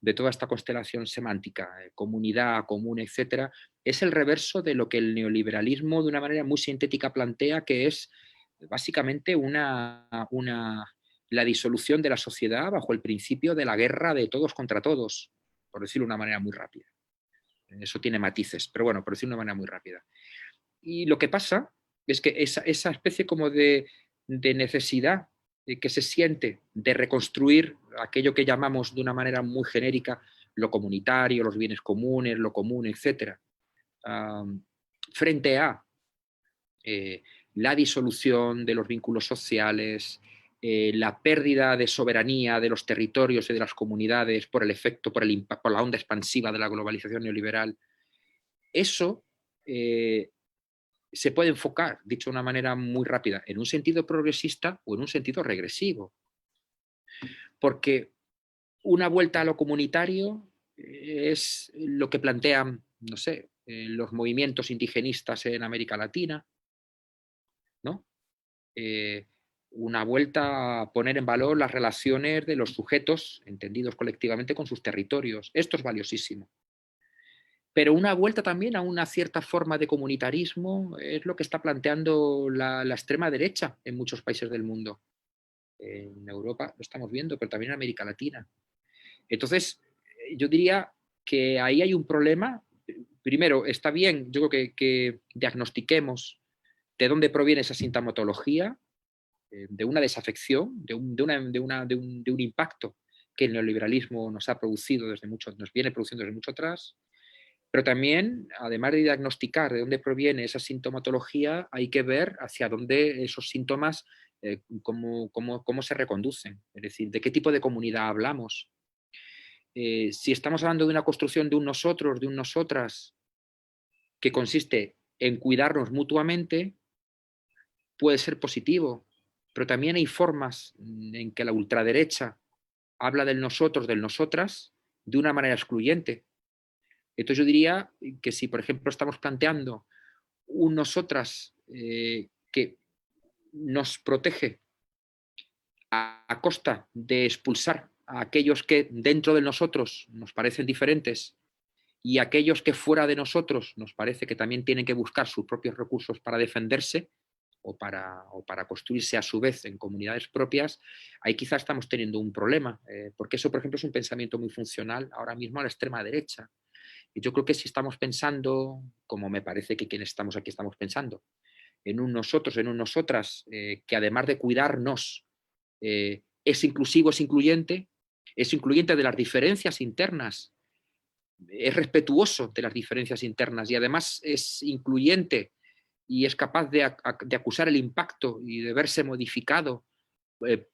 de toda esta constelación semántica, comunidad, común, etcétera, es el reverso de lo que el neoliberalismo de una manera muy sintética plantea, que es básicamente la disolución de la sociedad bajo el principio de la guerra de todos contra todos, por decirlo de una manera muy rápida. Eso tiene matices, pero bueno, por decirlo de una manera muy rápida. Y lo que pasa es que esa especie como de necesidad que se siente de reconstruir aquello que llamamos de una manera muy genérica lo comunitario, los bienes comunes, lo común, etc., frente a la disolución de los vínculos sociales, la pérdida de soberanía de los territorios y de las comunidades por el efecto, por la onda expansiva de la globalización neoliberal. Eso se puede enfocar, dicho de una manera muy rápida, en un sentido progresista o en un sentido regresivo. Porque una vuelta a lo comunitario es lo que plantean, no sé, los movimientos indigenistas en América Latina, ¿no? Una vuelta a poner en valor las relaciones de los sujetos entendidos colectivamente con sus territorios. Esto es valiosísimo. Pero una vuelta también a una cierta forma de comunitarismo es lo que está planteando la extrema derecha en muchos países del mundo. En Europa lo estamos viendo, pero también en América Latina. Entonces, yo diría que ahí hay un problema. Primero, está bien, yo creo que diagnostiquemos de dónde proviene esa sintomatología, de una desafección, de un impacto que el neoliberalismo nos ha producido nos viene produciendo desde mucho atrás. Pero también, además de diagnosticar de dónde proviene esa sintomatología, hay que ver hacia dónde esos síntomas, cómo se reconducen. Es decir, de qué tipo de comunidad hablamos. Si estamos hablando de una construcción de un nosotros, de un nosotras, que consiste en cuidarnos mutuamente, puede ser positivo. Pero también hay formas en que la ultraderecha habla del nosotros, del nosotras, de una manera excluyente. Entonces yo diría que si, por ejemplo, estamos planteando un nosotras que nos protege a costa de expulsar a aquellos que dentro de nosotros nos parecen diferentes y aquellos que fuera de nosotros nos parece que también tienen que buscar sus propios recursos para defenderse o para construirse a su vez en comunidades propias, ahí quizás estamos teniendo un problema, porque eso, por ejemplo, es un pensamiento muy funcional ahora mismo a la extrema derecha. Y yo creo que si estamos pensando, como me parece que quienes estamos aquí estamos pensando, en un nosotros, en un nosotras, que además de cuidarnos, es inclusivo, es incluyente de las diferencias internas, es respetuoso de las diferencias internas y además es incluyente y es capaz de acusar el impacto y de verse modificado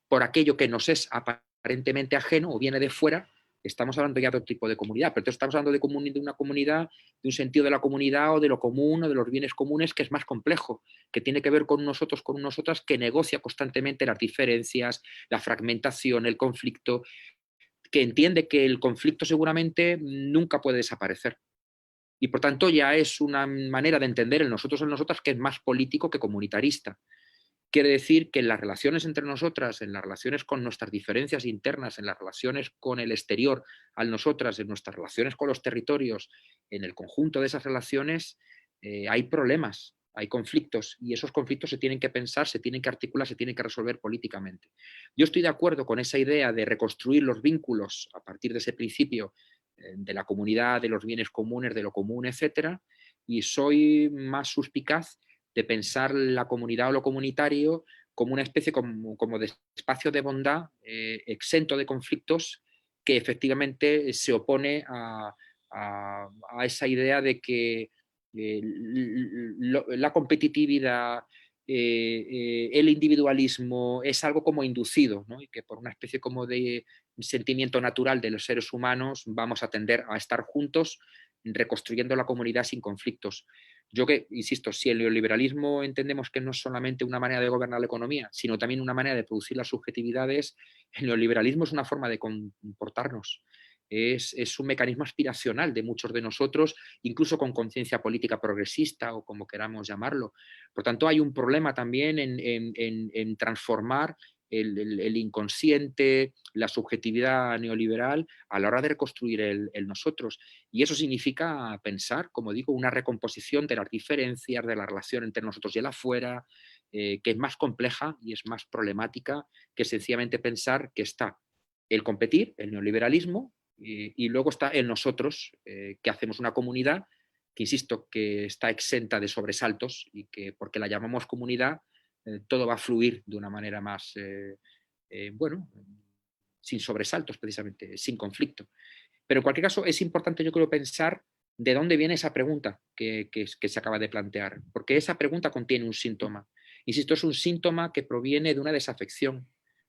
por aquello que nos es aparentemente ajeno o viene de fuera, estamos hablando ya de otro tipo de comunidad, pero estamos hablando de una comunidad, de un sentido de la comunidad o de lo común o de los bienes comunes que es más complejo, que tiene que ver con nosotros, con nosotras, que negocia constantemente las diferencias, la fragmentación, el conflicto, que entiende que el conflicto seguramente nunca puede desaparecer. Y por tanto ya es una manera de entender el nosotros en nosotras que es más político que comunitarista. Quiere decir que en las relaciones entre nosotras, en las relaciones con nuestras diferencias internas, en las relaciones con el exterior, al nosotras, en nuestras relaciones con los territorios, en el conjunto de esas relaciones, hay problemas, hay conflictos y esos conflictos se tienen que pensar, se tienen que articular, se tienen que resolver políticamente. Yo estoy de acuerdo con esa idea de reconstruir los vínculos a partir de ese principio de la comunidad, de los bienes comunes, de lo común, etcétera, y soy más suspicaz de pensar la comunidad o lo comunitario como una especie como de espacio de bondad exento de conflictos que efectivamente se opone a esa idea de que la competitividad, el individualismo es algo como inducido, ¿no? Y que por una especie como de sentimiento natural de los seres humanos vamos a tender a estar juntos reconstruyendo la comunidad sin conflictos. Yo que, insisto, si el neoliberalismo entendemos que no es solamente una manera de gobernar la economía, sino también una manera de producir las subjetividades, el neoliberalismo es una forma de comportarnos. Es un mecanismo aspiracional de muchos de nosotros, incluso con conciencia política progresista o como queramos llamarlo. Por tanto, hay un problema también en transformar el inconsciente, la subjetividad neoliberal a la hora de reconstruir el nosotros. Y eso significa pensar, como digo, una recomposición de las diferencias, de la relación entre nosotros y el afuera, que es más compleja y es más problemática que sencillamente pensar que está el competir, el neoliberalismo, y luego está el nosotros, que hacemos una comunidad que, insisto, que está exenta de sobresaltos y que porque la llamamos comunidad, todo va a fluir de una manera más, bueno, sin sobresaltos precisamente, sin conflicto. Pero en cualquier caso es importante, yo creo, pensar de dónde viene esa pregunta que se acaba de plantear, porque esa pregunta contiene un síntoma. Insisto, es un síntoma que proviene de una desafección,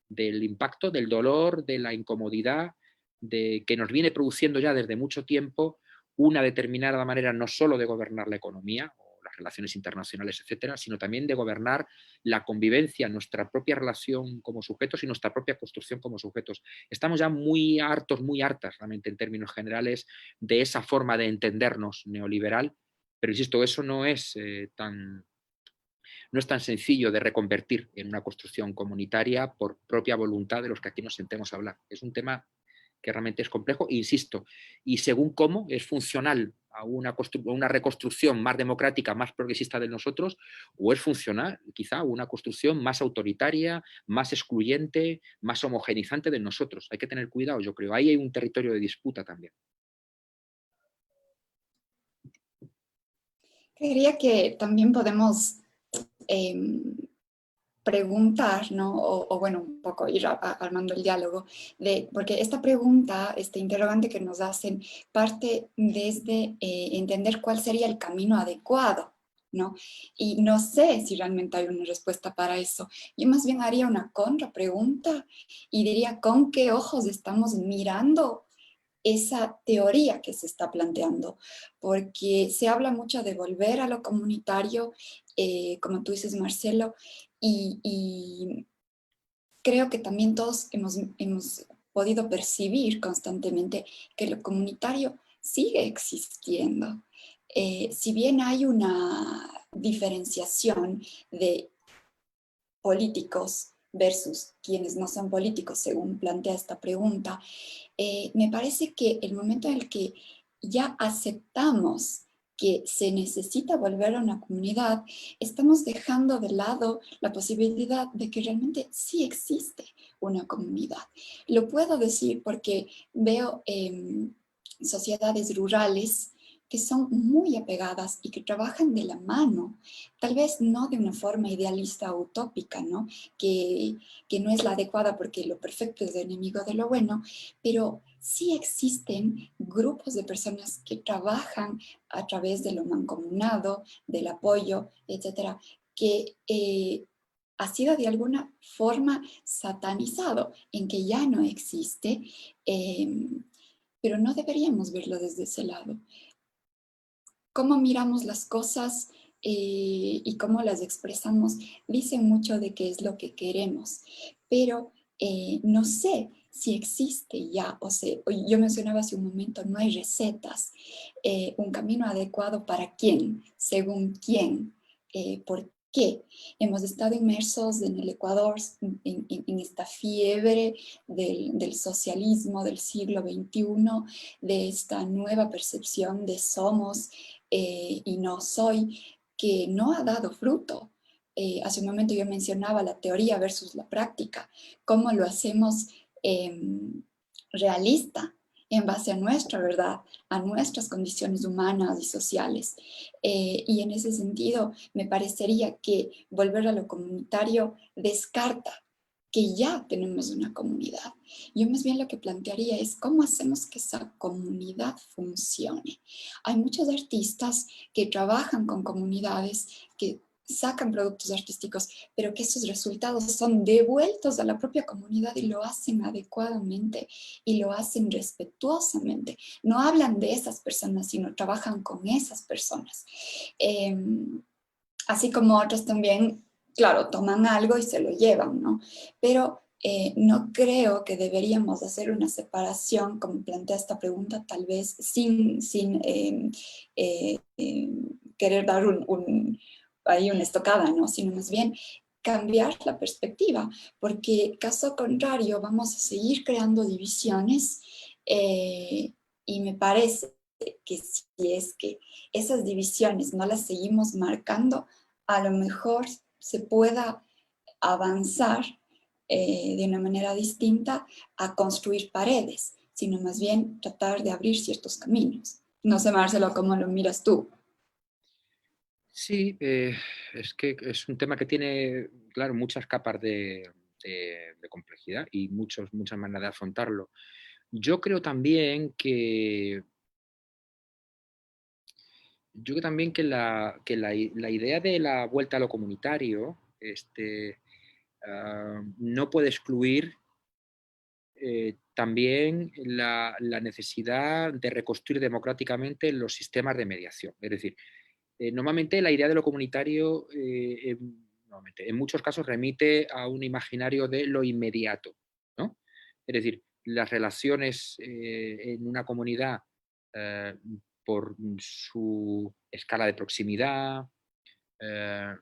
del impacto, del dolor, de la incomodidad, de que nos viene produciendo ya desde mucho tiempo una determinada manera no solo de gobernar la economía o las relaciones internacionales, etcétera, sino también de gobernar la convivencia, nuestra propia relación como sujetos y nuestra propia construcción como sujetos. Estamos ya muy hartos, muy hartas, realmente en términos generales, de esa forma de entendernos neoliberal, pero insisto, eso no es no es tan sencillo de reconvertir en una construcción comunitaria por propia voluntad de los que aquí nos sentemos a hablar. Es un tema que realmente es complejo, insisto, y según cómo es funcional a una reconstrucción más democrática, más progresista de nosotros, o es funcional quizá a una construcción más autoritaria, más excluyente, más homogenizante de nosotros. Hay que tener cuidado, yo creo. Ahí hay un territorio de disputa también. Creería que también podemos preguntar, ¿no? O bueno, un poco ir armando el diálogo, porque esta pregunta, este interrogante que nos hacen, parte desde entender cuál sería el camino adecuado, ¿no? Y no sé si realmente hay una respuesta para eso. Yo más bien haría una contrapregunta y diría, ¿con qué ojos estamos mirando esa teoría que se está planteando? Porque se habla mucho de volver a lo comunitario, como tú dices, Marcelo, y creo que también todos hemos podido percibir constantemente que lo comunitario sigue existiendo. Si bien hay una diferenciación de políticos versus quienes no son políticos, según plantea esta pregunta, me parece que el momento en el que ya aceptamos que se necesita volver a una comunidad, estamos dejando de lado la posibilidad de que realmente sí existe una comunidad. Lo puedo decir porque veo sociedades rurales que son muy apegadas y que trabajan de la mano, tal vez no de una forma idealista o utópica, ¿no? Que no es la adecuada porque lo perfecto es enemigo de lo bueno, pero sí existen grupos de personas que trabajan a través de lo mancomunado, del apoyo, etcétera, que ha sido de alguna forma satanizado, en que ya no existe, eh, pero no deberíamos verlo desde ese lado. Cómo miramos las cosas y cómo las expresamos dice mucho de qué es lo que queremos, pero no sé si existe ya, yo mencionaba hace un momento, no hay recetas, un camino adecuado para quién, según quién, por qué. Hemos estado inmersos en el Ecuador en esta fiebre del socialismo del siglo XXI, de esta nueva percepción de somos y no soy, que no ha dado fruto. Hace un momento yo mencionaba la teoría versus la práctica, cómo lo hacemos eh, realista en base a nuestra verdad, a nuestras condiciones humanas y sociales. Y en ese sentido, me parecería que volver a lo comunitario descarta que ya tenemos una comunidad. Yo más bien lo que plantearía es cómo hacemos que esa comunidad funcione. Hay muchos artistas que trabajan con comunidades, que sacan productos artísticos, pero que esos resultados son devueltos a la propia comunidad y lo hacen adecuadamente y lo hacen respetuosamente. No hablan de esas personas, sino trabajan con esas personas. Así como otros también, claro, toman algo y se lo llevan, ¿no? Pero no creo que deberíamos hacer una separación, como plantea esta pregunta, tal vez sin querer dar ahí una estocada, ¿no? Sino más bien cambiar la perspectiva, porque caso contrario vamos a seguir creando divisiones y me parece que si es que esas divisiones no las seguimos marcando, a lo mejor se pueda avanzar de una manera distinta a construir paredes, sino más bien tratar de abrir ciertos caminos. No sé, Marcelo, ¿cómo lo miras tú? Sí, es que es un tema que tiene, claro, muchas capas de complejidad y muchas maneras de afrontarlo. Yo creo también que, la idea de la vuelta a lo comunitario no puede excluir también la necesidad de reconstruir democráticamente los sistemas de mediación. Es decir, normalmente la idea de lo comunitario normalmente, en muchos casos remite a un imaginario de lo inmediato, ¿no? Es decir, las relaciones en una comunidad eh, por su escala de proximidad, eh,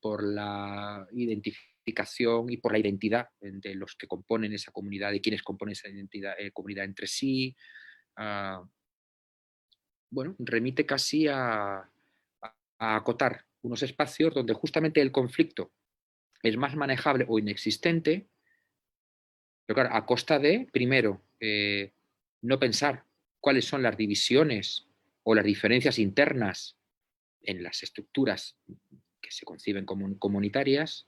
por la identificación y por la identidad de los que componen esa comunidad, de quienes componen esa comunidad entre sí, uh, bueno, remite casi a acotar unos espacios donde justamente el conflicto es más manejable o inexistente, pero claro, a costa de, primero, no pensar cuáles son las divisiones o las diferencias internas en las estructuras que se conciben como comunitarias,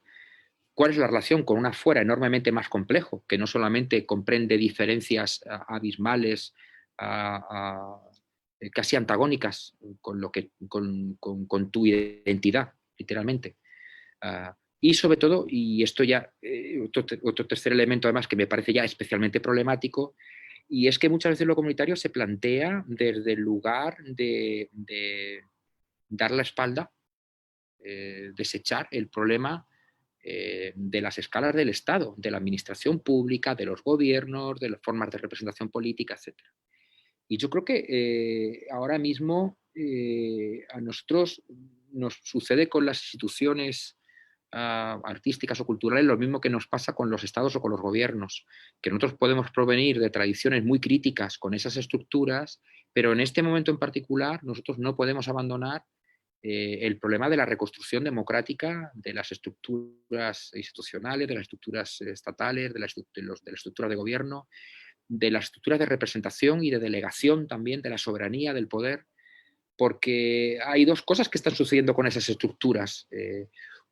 cuál es la relación con un afuera enormemente más complejo, que no solamente comprende diferencias abismales, casi antagónicas con, con tu identidad, literalmente. Y sobre todo, y esto ya, otro tercer elemento además que me parece ya especialmente problemático, y es que muchas veces lo comunitario se plantea desde el lugar de dar la espalda, desechar el problema de las escalas del Estado, de la administración pública, de los gobiernos, de las formas de representación política, etc. Y yo creo que ahora mismo a nosotros nos sucede con las instituciones artísticas o culturales lo mismo que nos pasa con los estados o con los gobiernos, que nosotros podemos provenir de tradiciones muy críticas con esas estructuras, pero en este momento en particular nosotros no podemos abandonar el problema de la reconstrucción democrática de las estructuras institucionales, de las estructuras estatales, de la estructura de gobierno, de las estructuras de representación y de delegación también de la soberanía, del poder, porque hay dos cosas que están sucediendo con esas estructuras.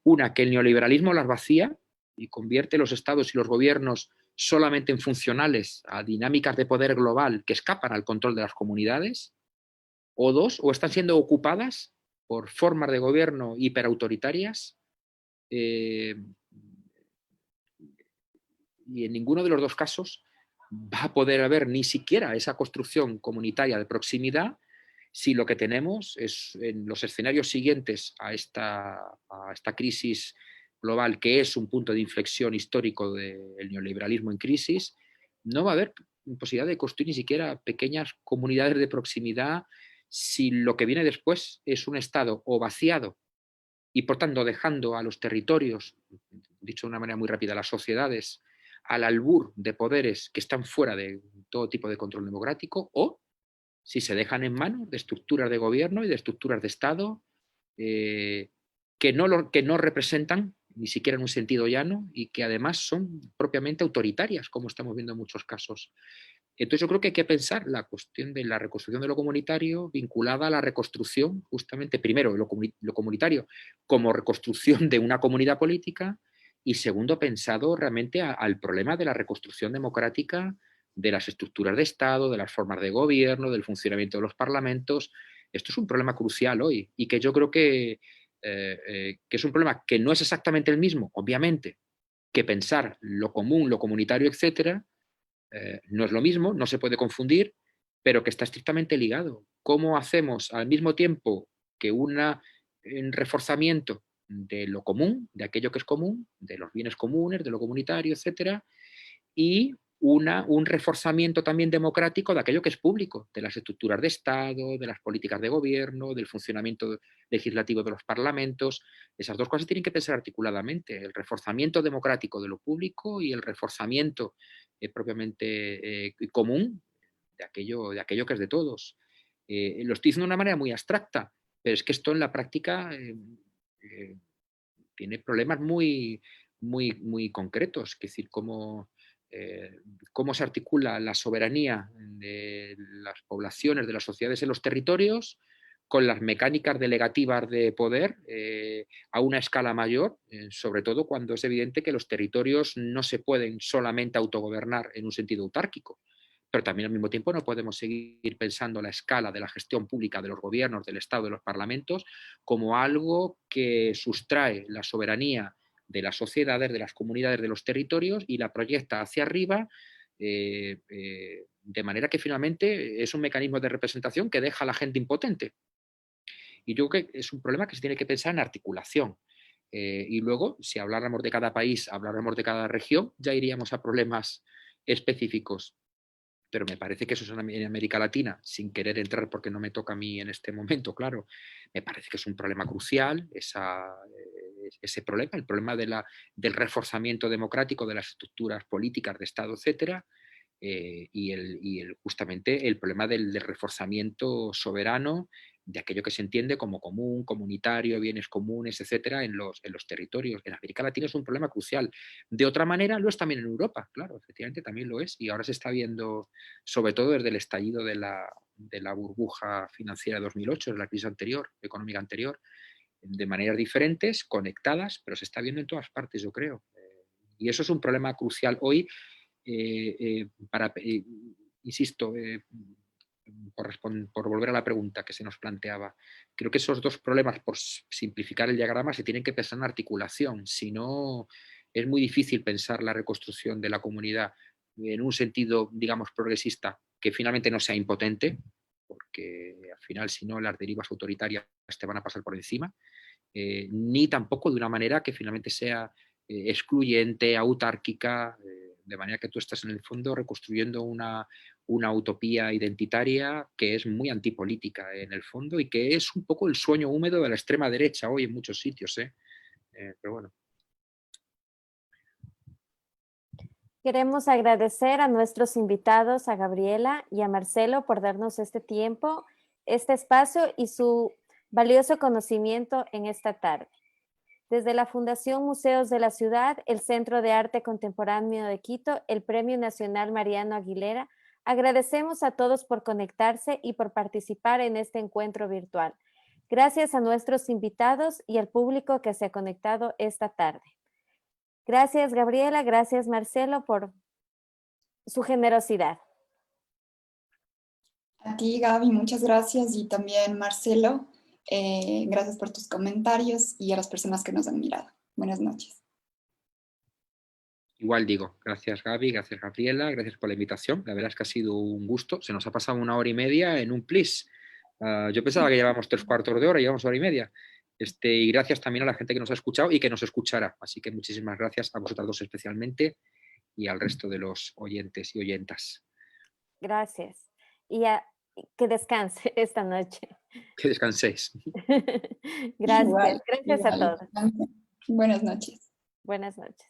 Una, que el neoliberalismo las vacía y convierte los estados y los gobiernos solamente en funcionales a dinámicas de poder global que escapan al control de las comunidades, o dos, o están siendo ocupadas por formas de gobierno hiperautoritarias, y en ninguno de los dos casos va a poder haber ni siquiera esa construcción comunitaria de proximidad si lo que tenemos es, en los escenarios siguientes a esta crisis global, que es un punto de inflexión histórico del neoliberalismo en crisis, no va a haber posibilidad de construir ni siquiera pequeñas comunidades de proximidad si lo que viene después es un Estado o vaciado y por tanto dejando a los territorios, dicho de una manera muy rápida, las sociedades, al albur de poderes que están fuera de todo tipo de control democrático, o si se dejan en manos de estructuras de gobierno y de estructuras de Estado que no representan ni siquiera en un sentido llano y que además son propiamente autoritarias, como estamos viendo en muchos casos. Entonces yo creo que hay que pensar la cuestión de la reconstrucción de lo comunitario vinculada a la reconstrucción, justamente, primero, lo comunitario como reconstrucción de una comunidad política y segundo, pensado realmente al problema de la reconstrucción democrática de las estructuras de Estado, de las formas de gobierno, del funcionamiento de los parlamentos. Esto es un problema crucial hoy y que yo creo que es un problema que no es exactamente el mismo, obviamente, que pensar lo común, lo comunitario, etcétera. No es lo mismo, no se puede confundir, pero que está estrictamente ligado. ¿Cómo hacemos al mismo tiempo que un reforzamiento de lo común, de aquello que es común, de los bienes comunes, de lo comunitario, etcétera, y un reforzamiento también democrático de aquello que es público, de las estructuras de Estado, de las políticas de gobierno, del funcionamiento legislativo de los parlamentos? Esas dos cosas tienen que pensar articuladamente, el reforzamiento democrático de lo público y el reforzamiento propiamente común de aquello que es de todos. Lo estoy diciendo de una manera muy abstracta, pero es que esto en la práctica tiene problemas muy concretos, es decir, cómo se articula la soberanía de las poblaciones, de las sociedades en los territorios, con las mecánicas delegativas de poder a una escala mayor, sobre todo cuando es evidente que los territorios no se pueden solamente autogobernar en un sentido autárquico, pero también al mismo tiempo no podemos seguir pensando la escala de la gestión pública de los gobiernos, del Estado, de los parlamentos, como algo que sustrae la soberanía de las sociedades, de las comunidades, de los territorios y la proyecta hacia arriba, de manera que finalmente es un mecanismo de representación que deja a la gente impotente. Y yo creo que es un problema que se tiene que pensar en articulación. Y luego, si habláramos de cada país, habláramos de cada región, ya iríamos a problemas específicos. Pero me parece que eso es en América Latina, sin querer entrar porque no me toca a mí en este momento, claro, me parece que es un problema crucial, ese problema, el problema del reforzamiento democrático de las estructuras políticas de Estado, etcétera, justamente el problema del reforzamiento soberano de aquello que se entiende como común, comunitario, bienes comunes, etcétera, en los territorios. En América Latina es un problema crucial. De otra manera, lo es también en Europa, claro, efectivamente también lo es. Y ahora se está viendo, sobre todo desde el estallido de la burbuja financiera de 2008, de la crisis anterior, económica anterior, de maneras diferentes, conectadas, pero se está viendo en todas partes, yo creo. Y eso es un problema crucial hoy insisto, por volver a la pregunta que se nos planteaba, creo que esos dos problemas, por simplificar el diagrama, se tienen que pensar en articulación. Si no, es muy difícil pensar la reconstrucción de la comunidad en un sentido, digamos, progresista, que finalmente no sea impotente, porque al final, si no, las derivas autoritarias te van a pasar por encima, ni tampoco de una manera que finalmente sea excluyente, autárquica, de manera que tú estás en el fondo reconstruyendo una utopía identitaria que es muy antipolítica en el fondo y que es un poco el sueño húmedo de la extrema derecha hoy en muchos sitios. Pero bueno. Queremos agradecer a nuestros invitados, a Gabriela y a Marcelo, por darnos este tiempo, este espacio y su valioso conocimiento en esta tarde. Desde la Fundación Museos de la Ciudad, el Centro de Arte Contemporáneo de Quito, el Premio Nacional Mariano Aguilera, Agradecemos a todos por conectarse y por participar en este encuentro virtual. Gracias a nuestros invitados y al público que se ha conectado esta tarde. Gracias, Gabriela. Gracias, Marcelo, por su generosidad. A ti, Gaby, muchas gracias. Y también, Marcelo, gracias por tus comentarios y a las personas que nos han mirado. Buenas noches. Igual digo, gracias Gaby, gracias Gabriela, gracias por la invitación. La verdad es que ha sido un gusto. Se nos ha pasado 1 hora y media en un plis. Yo pensaba que llevábamos 3/4 de hora, llevamos 1 hora y media. Y gracias también a la gente que nos ha escuchado y que nos escuchará. Así que muchísimas gracias a vosotras dos especialmente y al resto de los oyentes y oyentas. Gracias. Y que descanse esta noche. Que descanséis. Gracias. Igual, Gracias a todos. Buenas noches. Buenas noches.